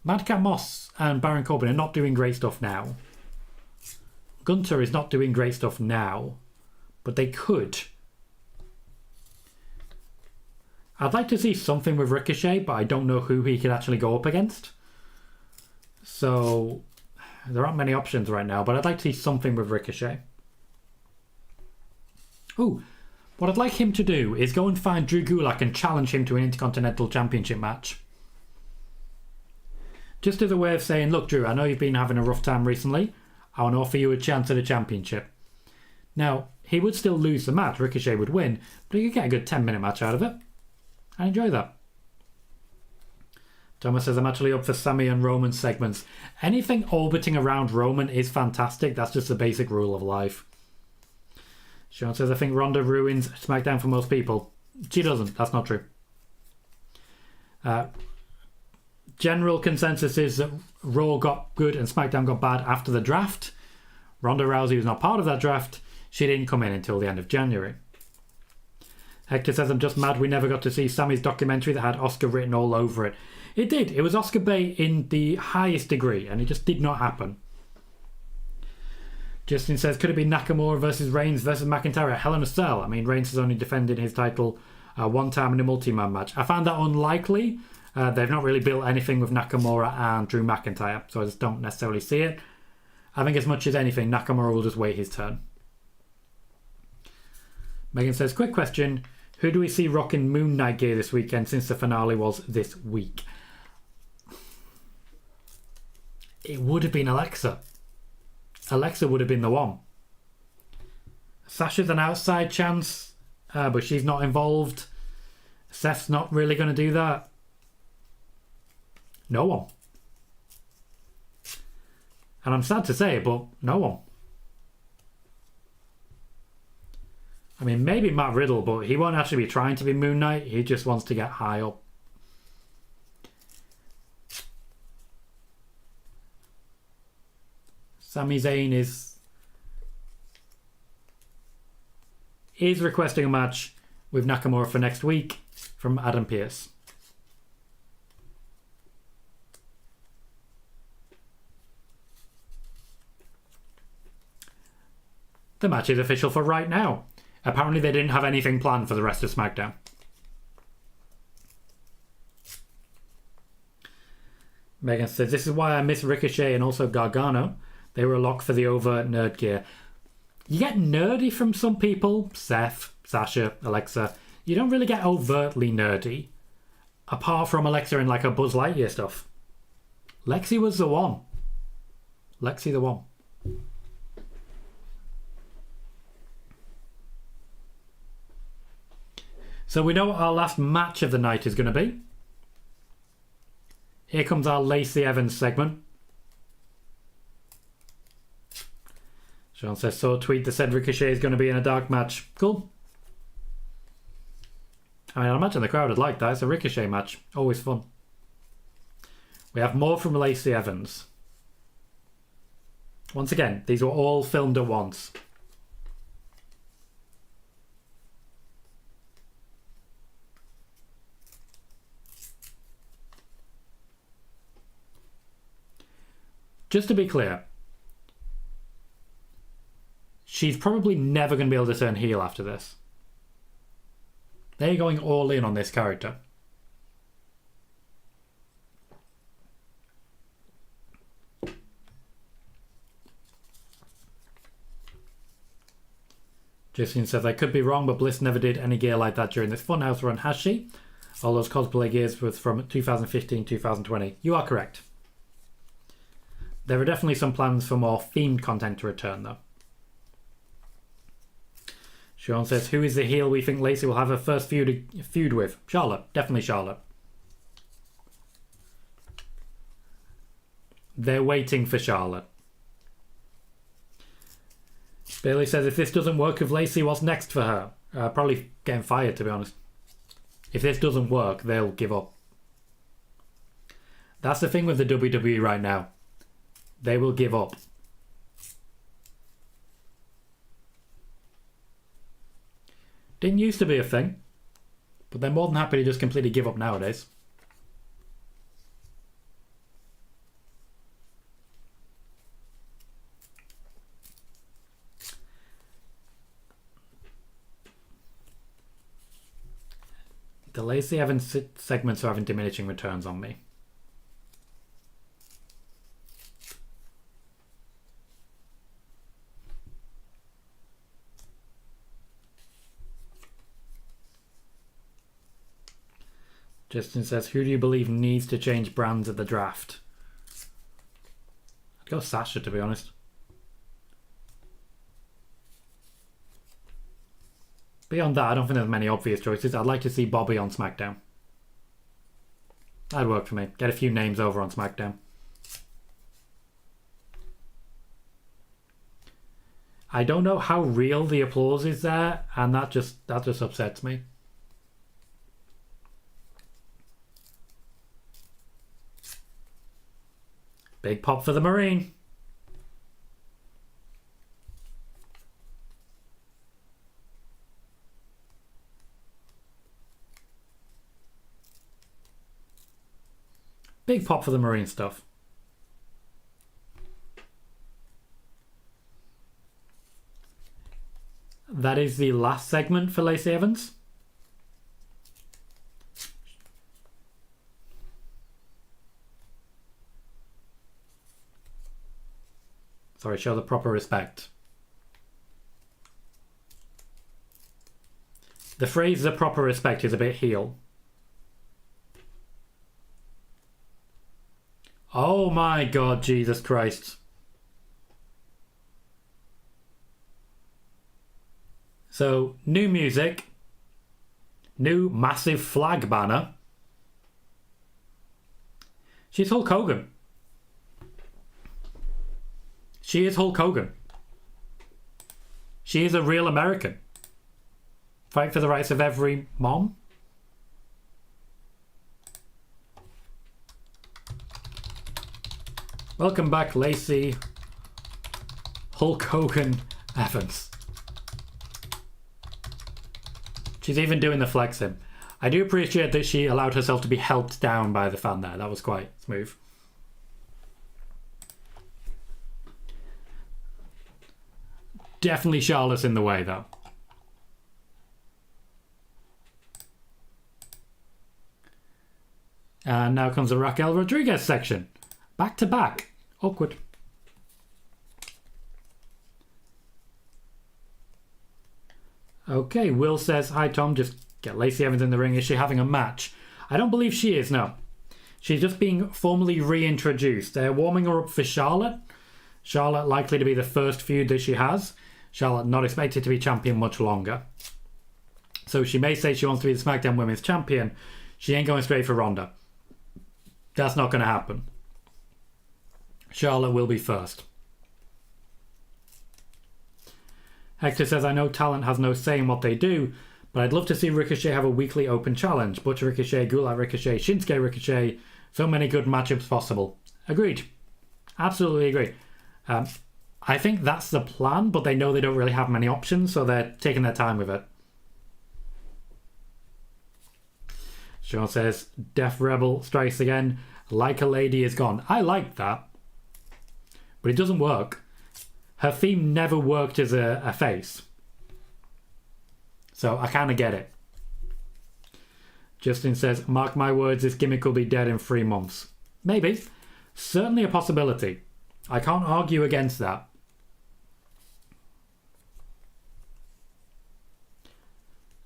Madcap Moss and Baron Corbin are not doing great stuff now. Gunther is not doing great stuff now. But they could. I'd like to see something with Ricochet, but I don't know who he could actually go up against. So, there aren't many options right now, but I'd like to see something with Ricochet. Ooh, what I'd like him to do is go and find Drew Gulak and challenge him to an Intercontinental Championship match. Just as a way of saying, look, Drew, I know you've been having a rough time recently. I want to offer you a chance at a championship. Now, he would still lose the match. Ricochet would win, but he could get a good 10-minute match out of it. I enjoy that. Thomas says, I'm actually up for Sami and Roman segments. Anything orbiting around Roman is fantastic. That's just the basic rule of life. Sean says, I think Ronda ruins SmackDown for most people. She doesn't. That's not true. General consensus is that Raw got good and SmackDown got bad after the draft. Ronda Rousey was not part of that draft. She didn't come in until the end of January. Hector says, I'm just mad we never got to see Sami's documentary that had Oscar written all over it. It did. It was Oscar bait in the highest degree, and it just did not happen. Justin says, could it be Nakamura versus Reigns versus McIntyre at Hell in a Cell? I mean, Reigns has only defended his title one time in a multi-man match. I found that unlikely, They've not really built anything with Nakamura and Drew McIntyre, so I just don't necessarily see it. I think as much as anything, Nakamura will just wait his turn. Megan says, quick question. Who do we see rocking Moon Knight gear this weekend since the finale was this week? It would have been Alexa. Alexa would have been the one. Sasha's an outside chance, but she's not involved. Seth's not really going to do that. No one. And I'm sad to say it, but no one. I mean, maybe Matt Riddle, but he won't actually be trying to be Moon Knight. He just wants to get high up. Sami Zayn is requesting a match with Nakamura for next week from Adam Pearce. The match is official for right now. Apparently they didn't have anything planned for the rest of SmackDown. Megan says, this is why I miss Ricochet and also Gargano. They were a lock for the over nerd gear. You get nerdy from some people. Seth, Sasha, Alexa. You don't really get overtly nerdy. Apart from Alexa and like a Buzz Lightyear stuff. Lexi was the one. Lexi the one. So we know what our last match of the night is going to be. Here comes our Lacey Evans segment. Sean says, saw a tweet that said Ricochet is going to be in a dark match. Cool. I mean, I imagine the crowd would like that. It's a Ricochet match. Always fun. We have more from Lacey Evans. Once again, these were all filmed at once. Just to be clear, she's probably never going to be able to turn heel after this. They're going all in on this character. Justine says, I could be wrong, but Bliss never did any gear like that during this Funhouse run, has she? All those cosplay gears was from 2015-2020. You are correct. There are definitely some plans for more themed content to return, though. Sean says, who is the heel we think Lacey will have her first feud with? Charlotte. Definitely Charlotte. They're waiting for Charlotte. Bailey says, if this doesn't work with Lacey, what's next for her? Probably getting fired, to be honest. If this doesn't work, they'll give up. That's the thing with the WWE right now. They will give up. Didn't used to be a thing, but they're more than happy to just completely give up nowadays. The Lacey Evans segments are having diminishing returns on me. Justin says, who do you believe needs to change brands at the draft? I'd go Sasha, to be honest. Beyond that, I don't think there's many obvious choices. I'd like to see Bobby on SmackDown. That'd work for me. Get a few names over on SmackDown. I don't know how real the applause is there, and that just upsets me. Big pop for the Marine. Big pop for the Marine stuff. That is the last segment for Lacey Evans. Sorry, show the proper respect. The phrase "the proper respect" is a bit heel. Oh my God, Jesus Christ. So, new music. New massive flag banner. She's Hulk Hogan. She is Hulk Hogan. She is a real American. Fight for the rights of every mom. Welcome back, Lacey Hulk Hogan Evans. She's even doing the flexing. I do appreciate that she allowed herself to be helped down by the fan there. That was quite smooth. Definitely Charlotte's in the way, though. And now comes the Raquel Rodriguez section. Back to back. Awkward. Okay, Will says, "Hi Tom, just get Lacey Evans in the ring. Is she having a match?" I don't believe she is, no. She's just being formally reintroduced. They're warming her up for Charlotte. Charlotte likely to be the first feud that she has. Charlotte not expected to be champion much longer. So she may say she wants to be the SmackDown Women's Champion. She ain't going straight for Ronda. That's not going to happen. Charlotte will be first. Hector says, "I know talent has no say in what they do, but I'd love to see Ricochet have a weekly open challenge. Butcher Ricochet, Gulak Ricochet, Shinsuke Ricochet. So many good matchups possible." Agreed. Absolutely agree. I think that's the plan, but they know they don't really have many options, so they're taking their time with it. Sean says, "Def Rebel strikes again. Like a lady is gone." I like that, but it doesn't work. Her theme never worked as a face. So I kind of get it. Justin says, "Mark my words, this gimmick will be dead in 3 months." Maybe. Certainly a possibility. I can't argue against that.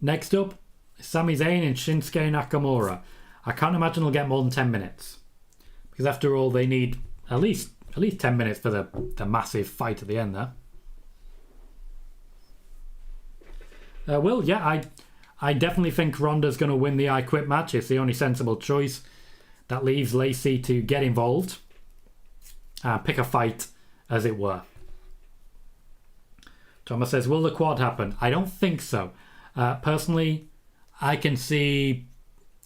Next up, Sami Zayn and Shinsuke Nakamura. I can't imagine they'll get more than 10 minutes. Because after all, they need at least 10 minutes for the massive fight at the end there. Well, yeah, I definitely think Ronda's going to win the I Quit match. It's the only sensible choice. That leaves Lacey to get involved. Pick a fight, as it were. Thomas says, "Will the quad happen?" I don't think so. Personally, I can see...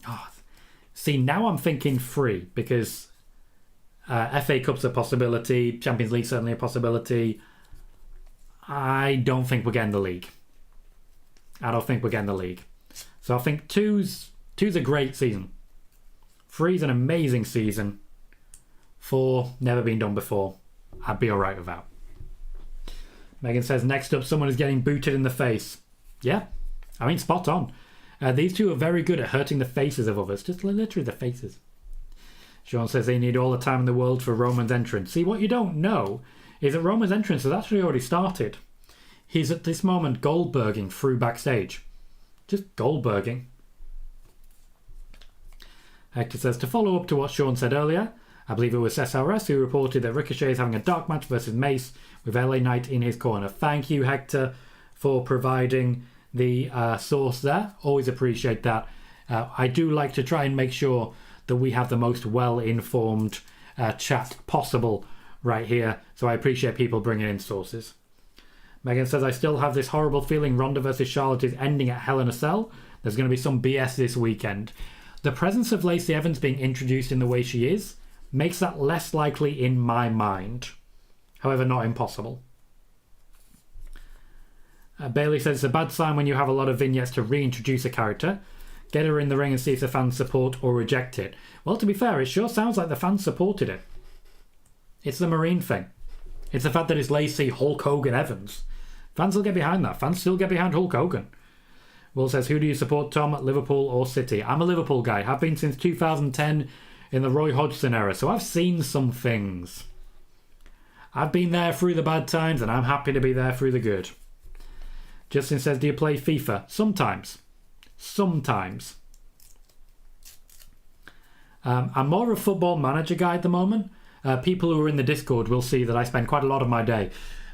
now I'm thinking 3, because FA Cup's a possibility, Champions League certainly a possibility. I don't think we're getting the league. So I think two's a great season. 3's an amazing season. 4, never been done before. I'd be alright with that. Megan says, "Next up, someone is getting booted in the face." Yeah, I mean, spot on. These two are very good at hurting the faces of others. Just literally the faces. Sean says they need all the time in the world for Roman's entrance. See, what you don't know is that Roman's entrance has actually already started. He's at this moment Goldberging through backstage. Just Goldberging. Hector says, "To follow up to what Sean said earlier, I believe it was SRS who reported that Ricochet is having a dark match versus Mace with LA Knight in his corner." Thank you, Hector, for providing the source there. Always appreciate that. I do like to try and make sure that we have the most well-informed chat possible right here, so I appreciate people bringing in sources. Megan says, "I still have this horrible feeling Ronda versus Charlotte is ending at Hell in a Cell. There's going to be some BS this weekend." The presence of Lacey Evans being introduced in the way she is makes that less likely in my mind. However, not impossible. Bailey says, "It's a bad sign when you have a lot of vignettes to reintroduce a character. Get her in the ring and see if the fans support or reject it." Well, to be fair, it sure sounds like the fans supported it. It's the Marine thing. It's the fact that it's Lacey Hulk Hogan Evans. Fans will get behind that. Fans still get behind Hulk Hogan. Will says, "Who do you support, Tom? Liverpool or City?" I'm a Liverpool guy. Have been since 2010 in the Roy Hodgson era, so I've seen some things. I've been there through the bad times, and I'm happy to be there through the good. Justin says, do you play FIFA? Sometimes. Sometimes. I'm more of a football manager guy at the moment. People who are in the Discord will see that I spend quite a lot of my day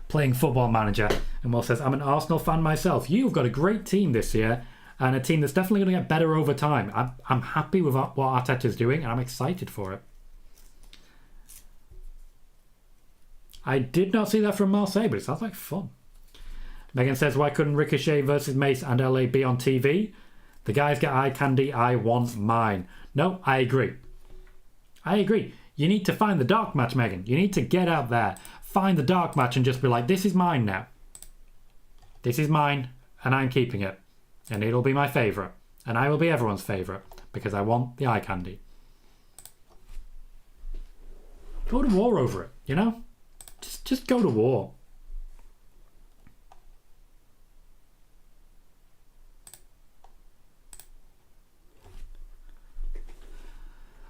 playing football manager. And Will says, I'm an Arsenal fan myself. You've got a great team this year, and a team that's definitely going to get better over time. I'm happy with what Arteta's doing, and I'm excited for it. I did not see that from Marseille, but it sounds like fun. Megan says, why couldn't Ricochet versus Mace and LA be on TV? The guys get eye candy, I want mine. No, I agree. I agree. You need to find the dark match, Megan. You need to get out there, find the dark match and just be like, this is mine now. This is mine, and I'm keeping it. And it'll be my favourite. And I will be everyone's favourite, because I want the eye candy. Go to war over it, you know? Just go to war.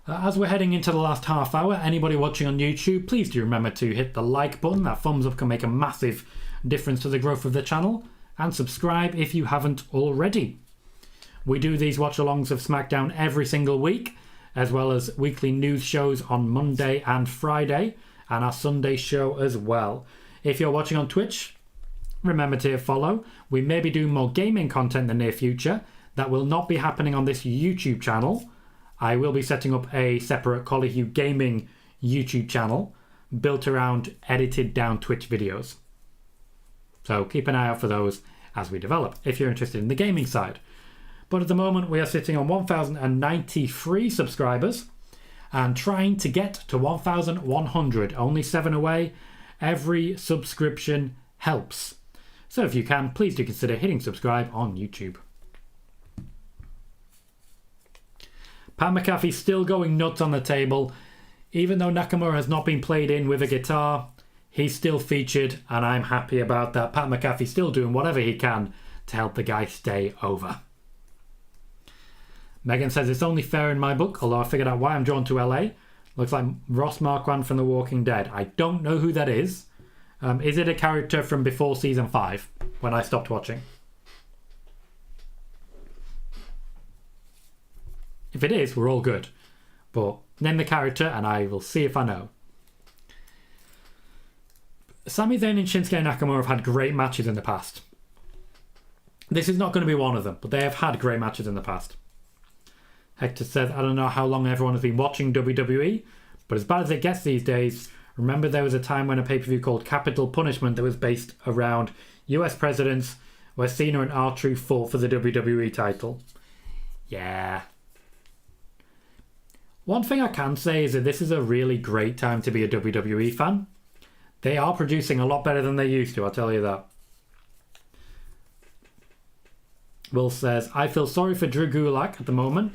As we're heading into the last half hour, anybody watching on YouTube, please do remember to hit the like button. That thumbs up can make a massive difference to the growth of the channel. And subscribe if you haven't already. We do these watch-alongs of SmackDown every single week, as well as weekly news shows on Monday and Friday, and our Sunday show as well. If you're watching on Twitch, remember to follow. We may be doing more gaming content in the near future. That will not be happening on this YouTube channel. I will be setting up a separate Colohue Gaming YouTube channel built around edited down Twitch videos. So keep an eye out for those as we develop, if you're interested in the gaming side. But at the moment we are sitting on 1,093 subscribers and trying to get to 1,100, only 7 away. Every subscription helps. So if you can, please do consider hitting subscribe on YouTube. Pat McAfee still going nuts on the table. Even though Nakamura has not been played in with a guitar, he's still featured, and I'm happy about that. Pat McAfee still doing whatever he can to help the guy stay over. Megan says, it's only fair in my book, although I figured out why I'm drawn to LA. Looks like Ross Marquand from The Walking Dead. I don't know who that is. Is it a character from before season 5, when I stopped watching? If it is, we're all good. But name the character and I will see if I know. Sami Zayn and Shinsuke Nakamura have had great matches in the past. This is not going to be one of them, but they have had great matches in the past. Hector says, I don't know how long everyone has been watching WWE, but as bad as it gets these days, remember there was a time when a pay-per-view called Capital Punishment that was based around US presidents where Cena and R-Truth fought for the WWE title. Yeah. One thing I can say is that this is a really great time to be a WWE fan. They are producing a lot better than they used to, I'll tell you that. Will says, I feel sorry for Drew Gulak at the moment.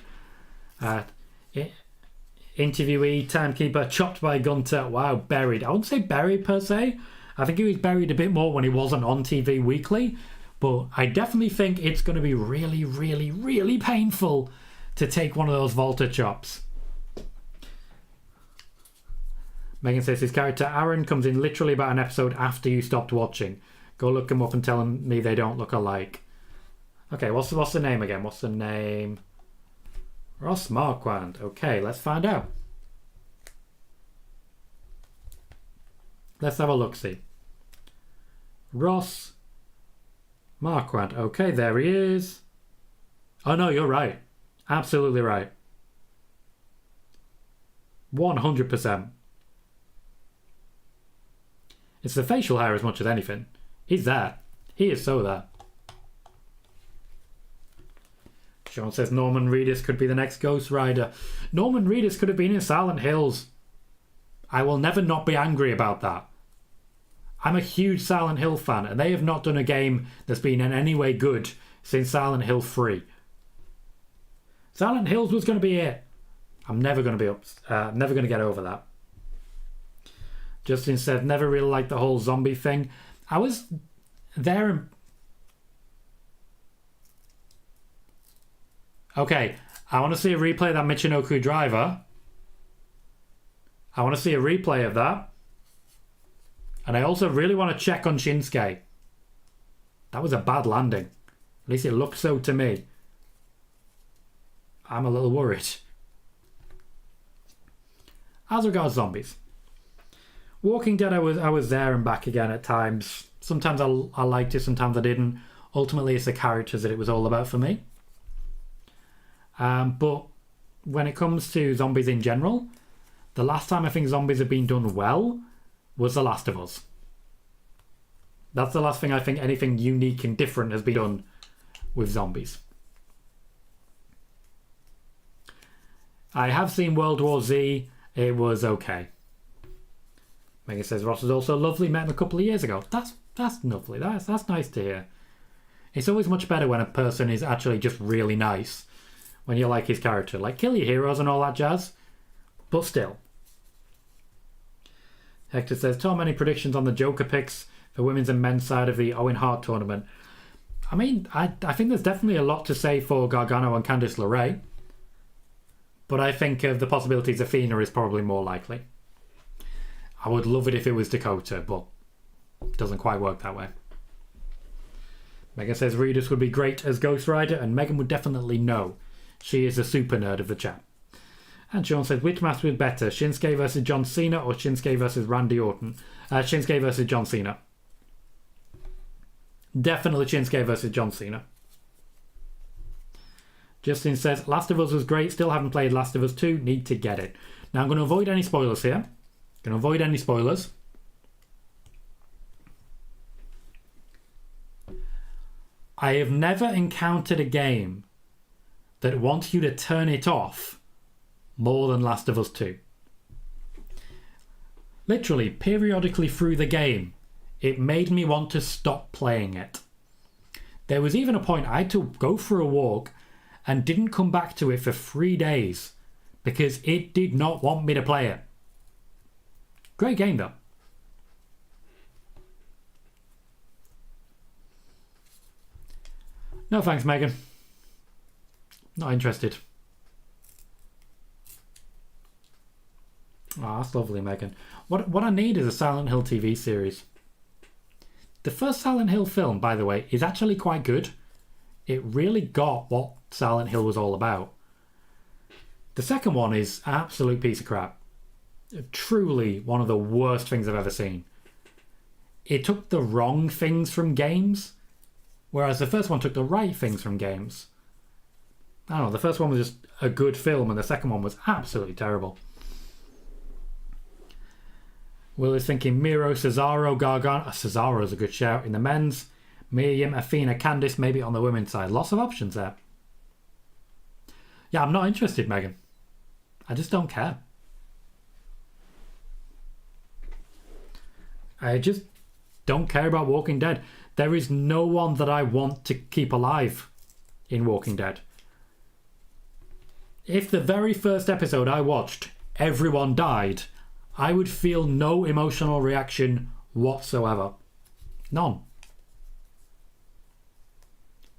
Interviewee, timekeeper, chopped by Gunther. Wow, buried. I wouldn't say buried per se. I think he was buried a bit more when he wasn't on TV weekly. But I definitely think it's going to be really, really, really painful to take one of those Volta chops. Megan says his character Aaron comes in literally about an episode after you stopped watching. Go look him up and tell me they don't look alike. Okay, what's the name again? What's the name? Ross Marquand. Okay, let's find out. Let's have a look-see. Ross Marquand. Okay, there he is. Oh no, you're right. Absolutely right. 100%. It's the facial hair as much as anything. He's there. He is so there. Sean says Norman Reedus could be the next Ghost Rider. Norman Reedus could have been in Silent Hills. I will never not be angry about that. I'm a huge Silent Hill fan, and they have not done a game that's been in any way good since Silent Hill 3. Silent Hills was going to be it. I'm never going to be never going to get over that. Justin said, never really liked the whole zombie thing. I was there and... Okay, I want to see a replay of that Michinoku driver. I want to see a replay of that. And I also really want to check on Shinsuke. That was a bad landing. At least it looked so to me. I'm a little worried. As regards zombies. Walking Dead, I was there and back again at times. Sometimes I liked it, sometimes I didn't. Ultimately, it's the characters that it was all about for me. But when it comes to zombies in general, the last time I think zombies have been done well was The Last of Us. That's the last thing I think anything unique and different has been done with zombies. I have seen World War Z. It was okay. Megan says Ross was also lovely. Met him a couple of years ago. That's lovely. That's nice to hear. It's always much better when a person is actually just really nice. When you like his character. Like, kill your heroes and all that jazz. But still. Hector says, Tom, any predictions on the Joker picks for women's and men's side of the Owen Hart tournament? I mean, I think there's definitely a lot to say for Gargano and Candice LeRae. But I think of the possibilities Athena is probably more likely. I would love it if it was Dakota, but it doesn't quite work that way. Megan says Regis would be great as Ghost Rider, and Megan would definitely know. She is a super nerd of the chat. And Sean says, which match was better, Shinsuke versus John Cena or Shinsuke versus Randy Orton? Shinsuke versus John Cena. Definitely Shinsuke versus John Cena. Justin says, Last of Us was great, still haven't played Last of Us 2, need to get it. Now I'm going to avoid any spoilers here. I have never encountered a game that wants you to turn it off more than Last of Us 2. Literally, periodically through the game, it made me want to stop playing it. There was even a point I had to go for a walk and didn't come back to it for 3 days because it did not want me to play it. Great game though. No thanks, Megan. Not interested. Oh, that's lovely, Megan. What I need is a Silent Hill TV series. The first Silent Hill film, by the way, is actually quite good. It really got what Silent Hill was all about. The second one is an absolute piece of crap. Truly one of the worst things I've ever seen. It took the wrong things from games, whereas the first one took the right things from games. I don't know, the first one was just a good film and the second one was absolutely terrible. Will is thinking Miro, Cesaro, Gargano. Cesaro's a good shout in the men's. Miriam, Athena, Candice, maybe on the women's side. Lots of options there. Yeah, I'm not interested, Megan. I just don't care. I just don't care about Walking Dead. There is no one that I want to keep alive in Walking Dead. If the very first episode I watched, everyone died, I would feel no emotional reaction whatsoever. None.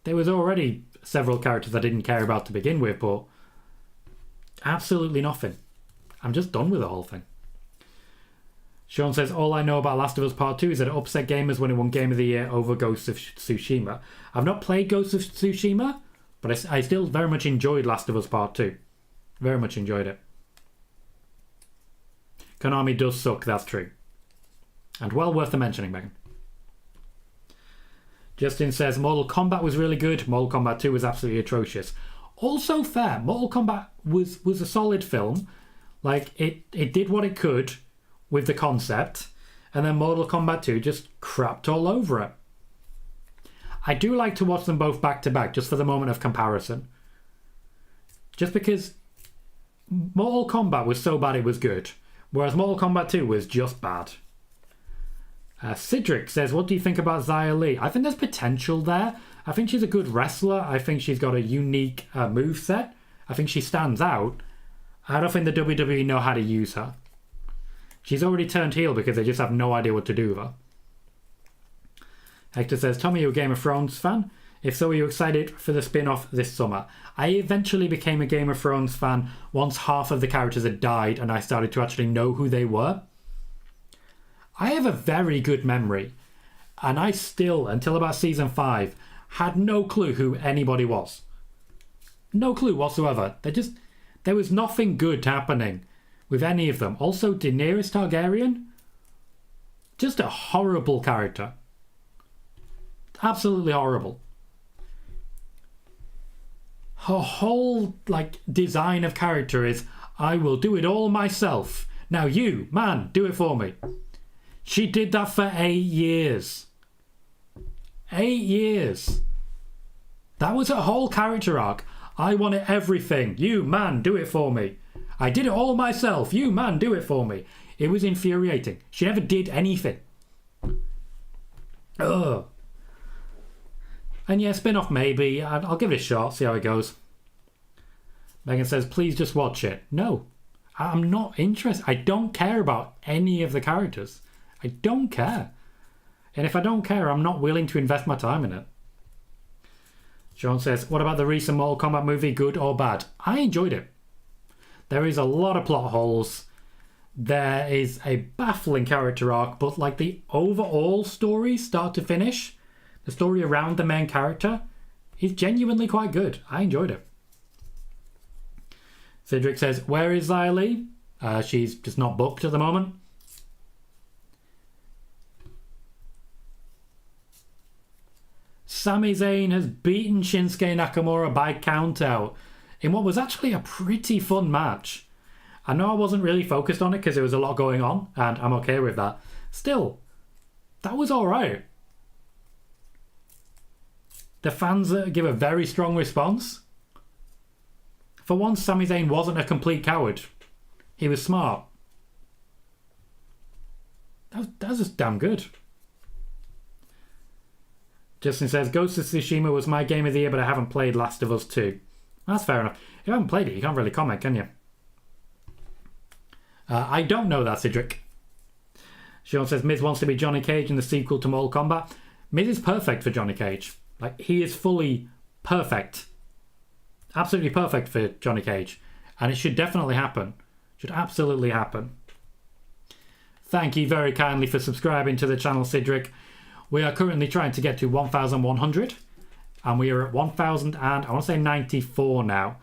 There was already several characters I didn't care about to begin with, but absolutely nothing. I'm just done with the whole thing. Sean says, all I know about Last of Us Part 2 is that it upset gamers when it won Game of the Year over Ghost of Tsushima. I've not played Ghost of Tsushima, but I still very much enjoyed Last of Us Part 2. Very much enjoyed it. Konami does suck, that's true. And well worth the mentioning, Megan. Justin says, Mortal Kombat was really good. Mortal Kombat 2 was absolutely atrocious. Also fair. Mortal Kombat was a solid film. Like, it did what it could with the concept. And then Mortal Kombat 2 just crapped all over it. I do like to watch them both back to back, just for the moment of comparison. Just because Mortal Kombat was so bad it was good. Whereas Mortal Kombat 2 was just bad. Cedric says, what do you think about Xia Li? I think there's potential there. I think she's a good wrestler. I think she's got a unique moveset. I think she stands out. I don't think the WWE know how to use her. She's already turned heel because they just have no idea what to do with her. Hector says, Tommy, you a Game of Thrones fan? If so, are you excited for the spin-off this summer? I eventually became a Game of Thrones fan once half of the characters had died and I started to actually know who they were. I have a very good memory, and I still, until about season 5, had no clue who anybody was. No clue whatsoever. There was nothing good happening with any of them. Also, Daenerys Targaryen, just a horrible character. Absolutely horrible. Her whole design of character is, I will do it all myself. Now you, man, do it for me. She did that for 8 years. 8 years. That was her whole character arc. I wanted everything. You, man, do it for me. I did it all myself. You, man, do it for me. It was infuriating. She never did anything. Ugh. And yeah, spin-off maybe. I'll give it a shot, see how it goes. Megan says, please just watch it. No, I'm not interested. I don't care about any of the characters. I don't care. And if I don't care, I'm not willing to invest my time in it. Sean says, what about the recent Mortal Kombat movie, good or bad? I enjoyed it. There is a lot of plot holes. There is a baffling character arc, but the overall story, start to finish, the story around the main character is genuinely quite good. I enjoyed it. Cedric says, where is Xia Li? She's just not booked at the moment. Sami Zayn has beaten Shinsuke Nakamura by countout in what was actually a pretty fun match. I know I wasn't really focused on it because there was a lot going on, and I'm okay with that. Still, that was alright. The fans give a very strong response. For once, Sami Zayn wasn't a complete coward. He was smart. That was just damn good. Justin says, Ghost of Tsushima was my game of the year, but I haven't played Last of Us 2. That's fair enough. If you haven't played it, you can't really comment, can you? I don't know that, Cedric. Sean says, Miz wants to be Johnny Cage in the sequel to Mortal Kombat. Miz is perfect for Johnny Cage. He is fully perfect. Absolutely perfect for Johnny Cage. And it should definitely happen. Should absolutely happen. Thank you very kindly for subscribing to the channel, Cedric. We are currently trying to get to 1,100. And we are at 1,094 now.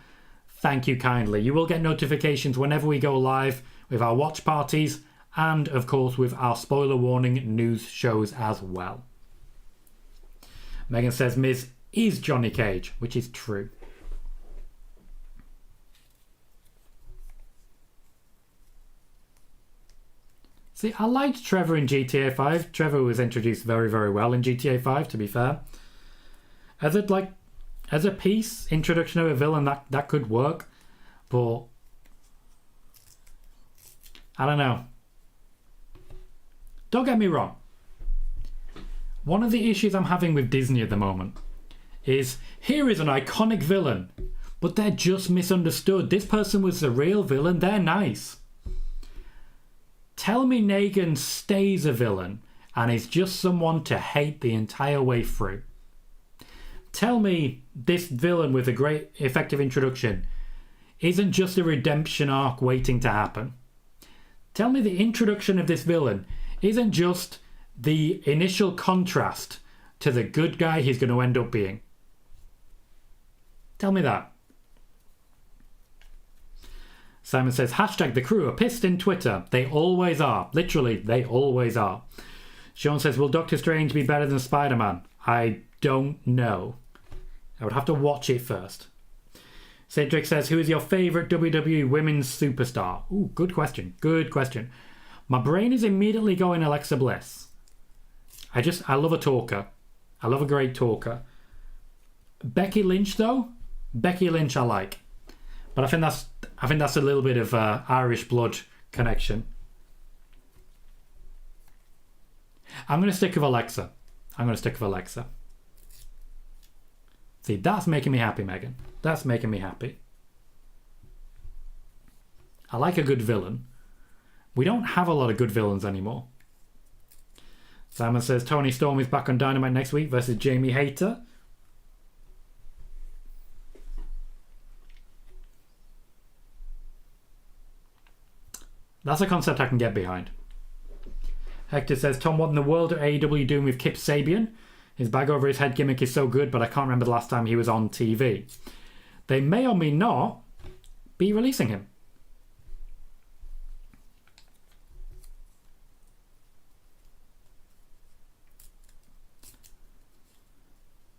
Thank you kindly. You will get notifications whenever we go live with our watch parties. And, of course, with our spoiler warning news shows as well. Megan says Miz is Johnny Cage, which is true. See, I liked Trevor in GTA 5. Trevor was introduced very, very well in GTA 5, to be fair. As a piece, introduction of a villain, that could work. But I don't know. Don't get me wrong. One of the issues I'm having with Disney at the moment is, here is an iconic villain, but they're just misunderstood. This person was the real villain. They're nice. Tell me Negan stays a villain and is just someone to hate the entire way through. Tell me this villain with a great effective introduction isn't just a redemption arc waiting to happen. Tell me the introduction of this villain isn't just the initial contrast to the good guy he's going to end up being. Tell me that. Simon says, hashtag the crew are pissed in Twitter. They always are. Literally, they always are. Sean says, will Doctor Strange be better than Spider-Man? I don't know. I would have to watch it first. Cedric says, who is your favourite WWE women's superstar? Ooh, good question. Good question. My brain is immediately going Alexa Bliss. I love a talker. I love a great talker. Becky Lynch, though? Becky Lynch I like. But I think that's a little bit of Irish blood connection. I'm going to stick with Alexa. See, that's making me happy, Megan. That's making me happy. I like a good villain. We don't have a lot of good villains anymore. Simon says Tony Storm is back on Dynamite next week versus Jamie Hayter. That's a concept I can get behind. Hector says, Tom, what in the world are AEW doing with Kip Sabian? His bag over his head gimmick is so good, but I can't remember the last time he was on TV. They may or may not be releasing him.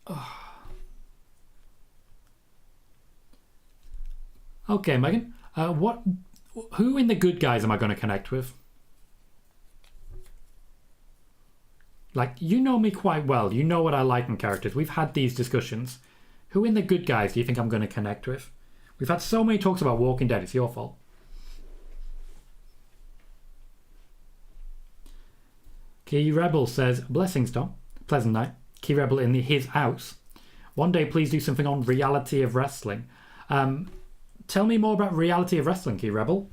Oh. Okay, Megan. Who in the good guys am I going to connect with? Like, you know me quite well. You know what I like in characters. We've had these discussions. Who in the good guys do you think I'm going to connect with? We've had so many talks about Walking Dead. It's your fault. Key Rebel says, blessings, Tom. Pleasant night. Key Rebel in his house. One day, please do something on reality of wrestling. Tell me more about reality of wrestling, Key Rebel.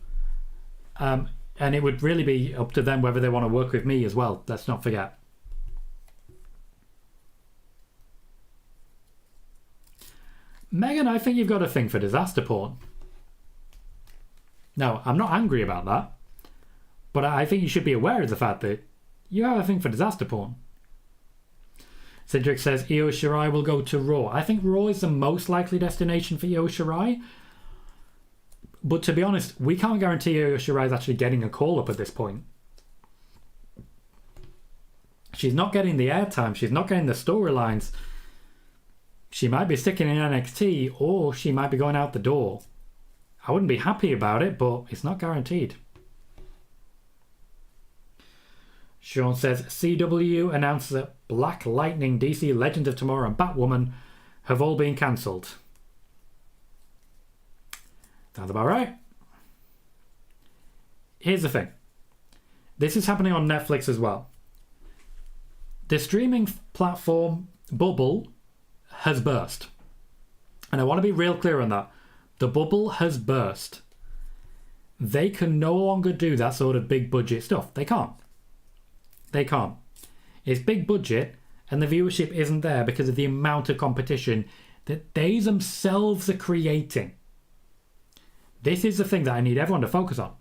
And it would really be up to them whether they want to work with me as well. Let's not forget. Megan, I think you've got a thing for disaster porn. No, I'm not angry about that. But I think you should be aware of the fact that you have a thing for disaster porn. Cedric says Io Shirai will go to Raw. I think Raw is the most likely destination for Io Shirai. But to be honest, we can't guarantee Io Shirai is actually getting a call-up at this point. She's not getting the airtime. She's not getting the storylines. She might be sticking in NXT, or she might be going out the door. I wouldn't be happy about it, but it's not guaranteed. Sean says, CW announced that Black Lightning, DC, Legends of Tomorrow and Batwoman have all been cancelled. Sounds about right. Here's the thing. This is happening on Netflix as well. The streaming platform bubble has burst. And I want to be real clear on that. The bubble has burst. They can no longer do that sort of big budget stuff. They can't. They can't. It's big budget and the viewership isn't there because of the amount of competition that they themselves are creating. This is the thing that I need everyone to focus on.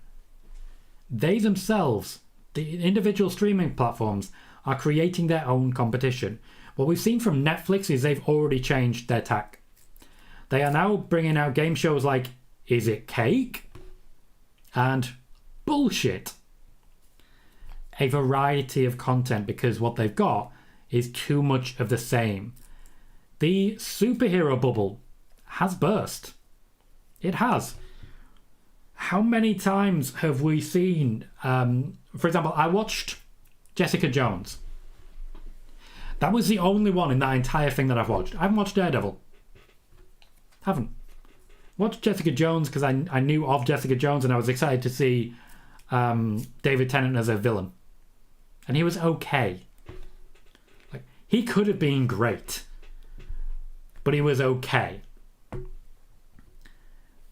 They themselves, the individual streaming platforms, are creating their own competition. What we've seen from Netflix is they've already changed their tack. They are now bringing out game shows like Is It Cake? And Bullshit. A variety of content because what they've got is too much of the same. The superhero bubble has burst. It has. How many times have we seen, for example, I watched Jessica Jones. That was the only one in that entire thing that I've watched. I haven't watched Daredevil. Haven't. Watched Jessica Jones because I knew of Jessica Jones and I was excited to see David Tennant as a villain. And he was okay. Like, he could have been great. But he was okay.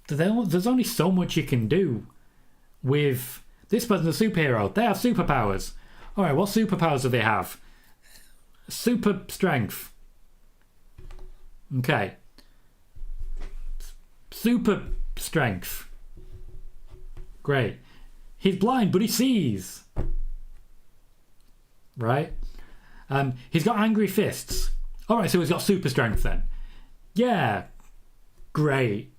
There's only so much you can do with this person's a superhero. They have superpowers. Alright, what superpowers do they have? Super strength. Okay. Super strength. Great. He's blind, but he sees. Right? He's got angry fists. Alright, so he's got super strength then. Yeah. Great.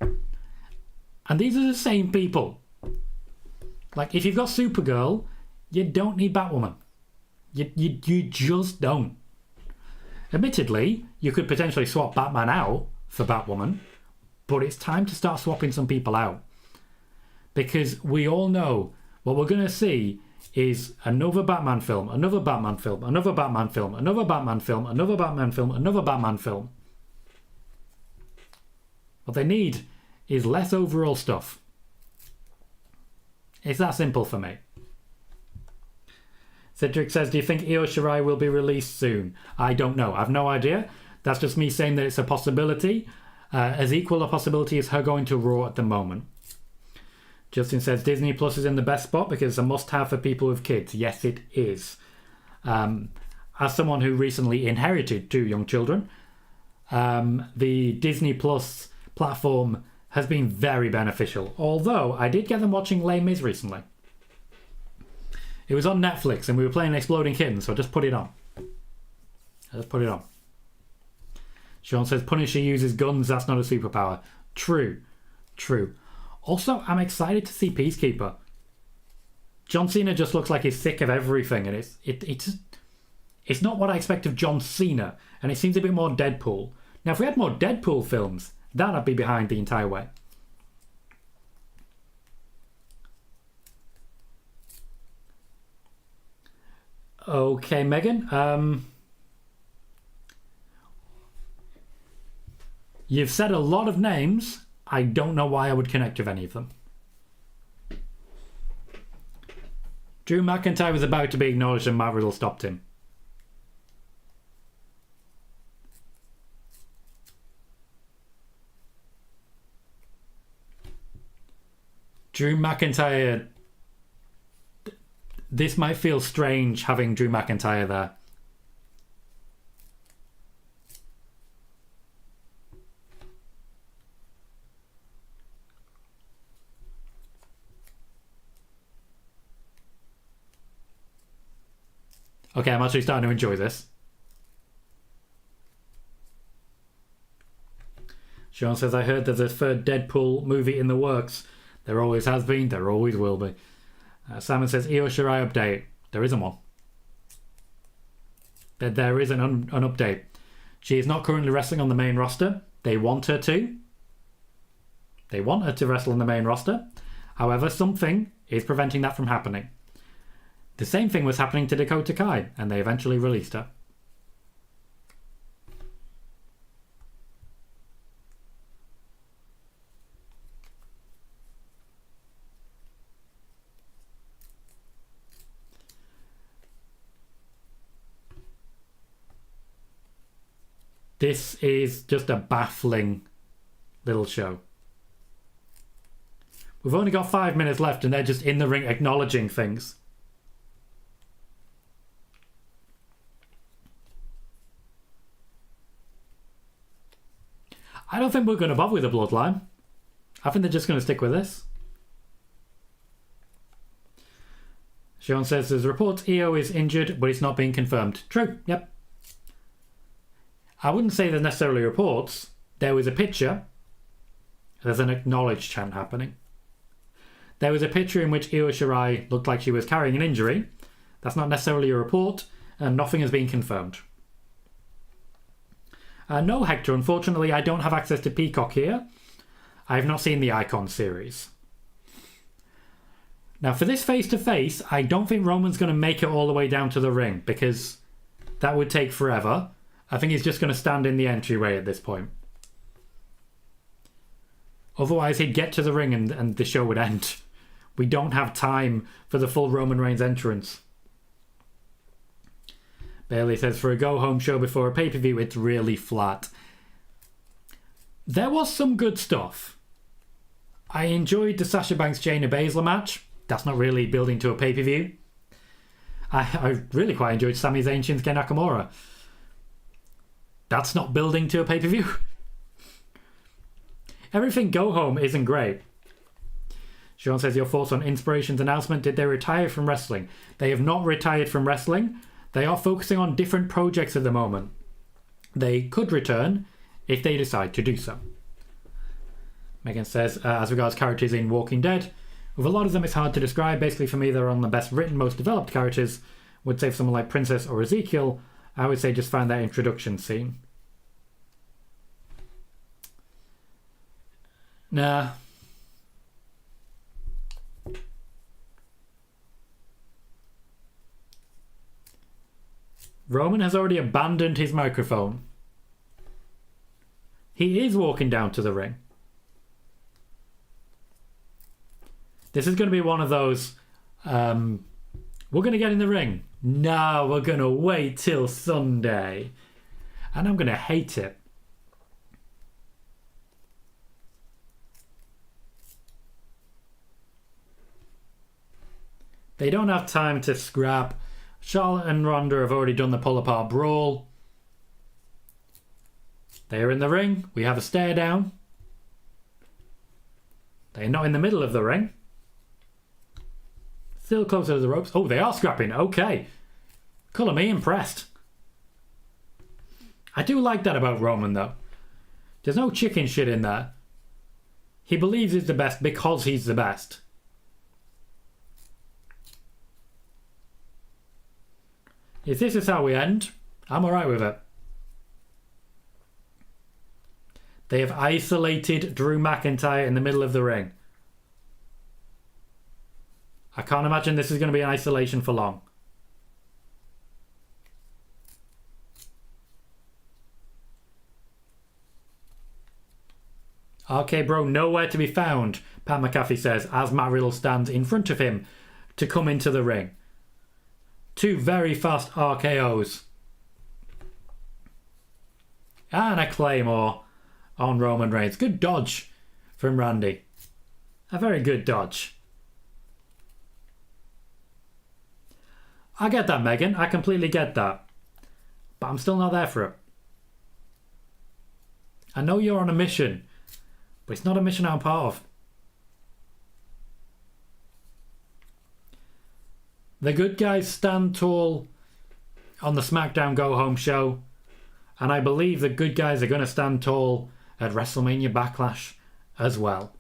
And these are the same people. Like, if you've got Supergirl, you don't need Batwoman. You just don't. Admittedly, you could potentially swap Batman out for Batwoman, but it's time to start swapping some people out. Because we all know what we're going to see is another Batman film, another Batman film, another Batman film, another Batman film, another Batman film, another Batman film. What they need is less overall stuff. It's that simple for me. Cedric says, do you think Io Shirai will be released soon? I don't know. I've no idea. That's just me saying that it's a possibility. As equal a possibility as her going to Raw at the moment. Justin says, Disney Plus is in the best spot because it's a must-have for people with kids. Yes, it is. As someone who recently inherited 2 young children, the Disney Plus platform has been very beneficial. Although, I did get them watching Les Mis recently. It was on Netflix and we were playing Exploding Kittens, so I just put it on. Sean says Punisher uses guns, that's not a superpower. True. Also, I'm excited to see Peacekeeper. John Cena just looks like he's sick of everything, and it's not what I expect of John Cena, and it seems a bit more Deadpool. Now, if we had more Deadpool films, that I'd be behind the entire way. Okay, Megan. You've said a lot of names. I don't know why I would connect with any of them. Drew McIntyre was about to be acknowledged and Matt Riddle stopped him. Drew McIntyre... This might feel strange having Drew McIntyre there. Okay, I'm actually starting to enjoy this. Sean says, I heard there's a third Deadpool movie in the works. There always has been, there always will be. Simon says, Io Shirai update. There isn't one. There is an update. She is not currently wrestling on the main roster. They want her to. They want her to wrestle on the main roster. However, something is preventing that from happening. The same thing was happening to Dakota Kai, and they eventually released her. This is just a baffling little show. We've only got 5 minutes left and they're just in the ring acknowledging things. I don't think we're going to bother with the Bloodline. I think they're just going to stick with this. Sean says there's reports Io is injured, but it's not being confirmed. True, yep. I wouldn't say there's necessarily reports. There was a picture. There's an acknowledged chant happening. There was a picture in which Io Shirai looked like she was carrying an injury. That's not necessarily a report, and nothing has been confirmed. No, Hector, unfortunately I don't have access to Peacock here. I have not seen the Icon series. Now for this face-to-face, I don't think Roman's going to make it all the way down to the ring, because that would take forever. I think he's just going to stand in the entryway at this point. Otherwise he'd get to the ring and the show would end. We don't have time for the full Roman Reigns entrance. Bailey says, for a go-home show before a pay-per-view, it's really flat. There was some good stuff. I enjoyed the Sasha Banks Shayna Baszler match. That's not really building to a pay-per-view. I really quite enjoyed Sami Zayn Shinsuke Nakamura. That's not building to a pay-per-view. Everything go-home isn't great. Sean says, your thoughts on Inspiration's announcement. Did they retire from wrestling? They have not retired from wrestling. They are focusing on different projects at the moment. They could return if they decide to do so. Megan says, as regards characters in Walking Dead, with a lot of them it's hard to describe. Basically for me they're on the best written, most developed characters. Would say for someone like Princess or Ezekiel, I would say just find that introduction scene. Nah. Roman has already abandoned his microphone. He is walking down to the ring. This is going to be one of those, we're going to get in the ring. No, we're going to wait till Sunday. And I'm going to hate it. They don't have time to scrap. Charlotte and Ronda have already done the pull-apart brawl. They are in the ring. We have a stare down. They are not in the middle of the ring. Still closer to the ropes. Oh, they are scrapping. Okay. Colour me impressed. I do like that about Roman, though. There's no chicken shit in there. He believes he's the best because he's the best. If this is how we end, I'm alright with it. They have isolated Drew McIntyre in the middle of the ring. I can't imagine this is going to be an isolation for long. RK Bro nowhere to be found, Pat McAfee says, as Matt Riddle stands in front of him to come into the ring. 2 very fast RKOs. And a Claymore on Roman Reigns. Good dodge from Randy. A very good dodge. I get that, Megan. I completely get that. But I'm still not there for it. I know you're on a mission, but it's not a mission I'm part of. The good guys stand tall on the SmackDown Go Home show, and I believe the good guys are going to stand tall at WrestleMania Backlash as well.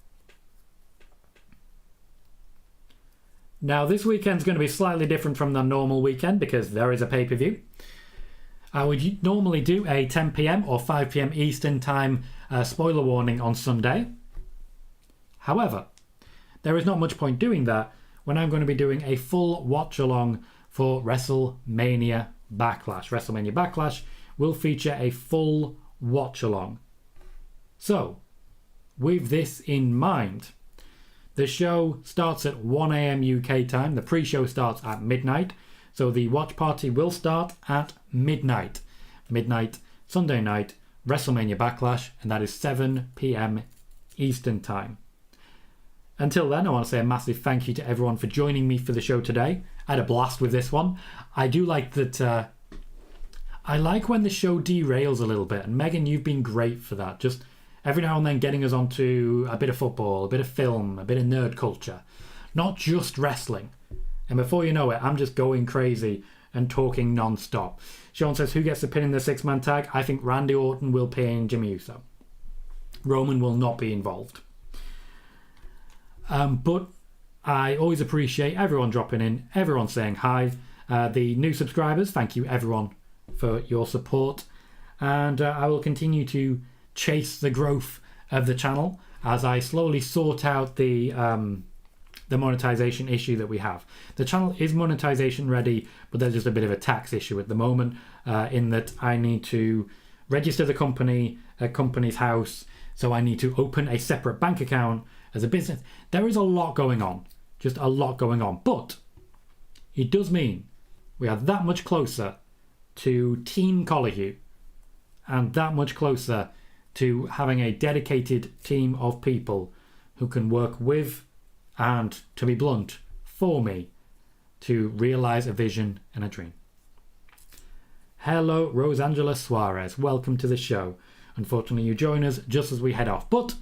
Now, this weekend's going to be slightly different from the normal weekend because there is a pay-per-view. I would normally do a 10 p.m. or 5 p.m. Eastern Time spoiler warning on Sunday. However, there is not much point doing that when I'm going to be doing a full watch-along for WrestleMania Backlash. WrestleMania Backlash will feature a full watch-along. So, with this in mind, the show starts at 1 a.m. UK time. The pre-show starts at midnight. So the watch party will start at midnight. Midnight, Sunday night, WrestleMania Backlash, and that is 7 p.m. Eastern time. Until then, I want to say a massive thank you to everyone for joining me for the show today. I had a blast with this one. I do like that... I like when the show derails a little bit, and Megan, you've been great for that. Just every now and then getting us onto a bit of football, a bit of film, a bit of nerd culture. Not just wrestling. And before you know it, I'm just going crazy and talking non-stop. Sean says, who gets the pin in the 6-man tag? I think Randy Orton will pin Jimmy Uso. Roman will not be involved. But I always appreciate everyone dropping in, everyone saying hi. The new subscribers, thank you everyone for your support. And I will continue to chase the growth of the channel as I slowly sort out the monetization issue that we have. The channel is monetization ready, but there's just a bit of a tax issue at the moment in that I need to register the company at Company's House, so I need to open a separate bank account as a business. There is a lot going on, just a lot going on, but it does mean we are that much closer to Team Colohue and that much closer to having a dedicated team of people who can work with and, to be blunt, for me to realise a vision and a dream. Hello, Rosangela Suarez. Welcome to the show. Unfortunately, you join us just as we head off. But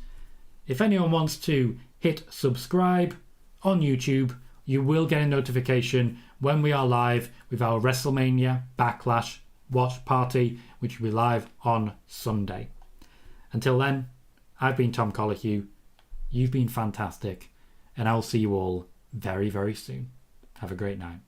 if anyone wants to hit subscribe on YouTube, you will get a notification when we are live with our WrestleMania Backlash watch party, which will be live on Sunday. Until then, I've been Tom Colohue. You've been fantastic. And I'll see you all very, very soon. Have a great night.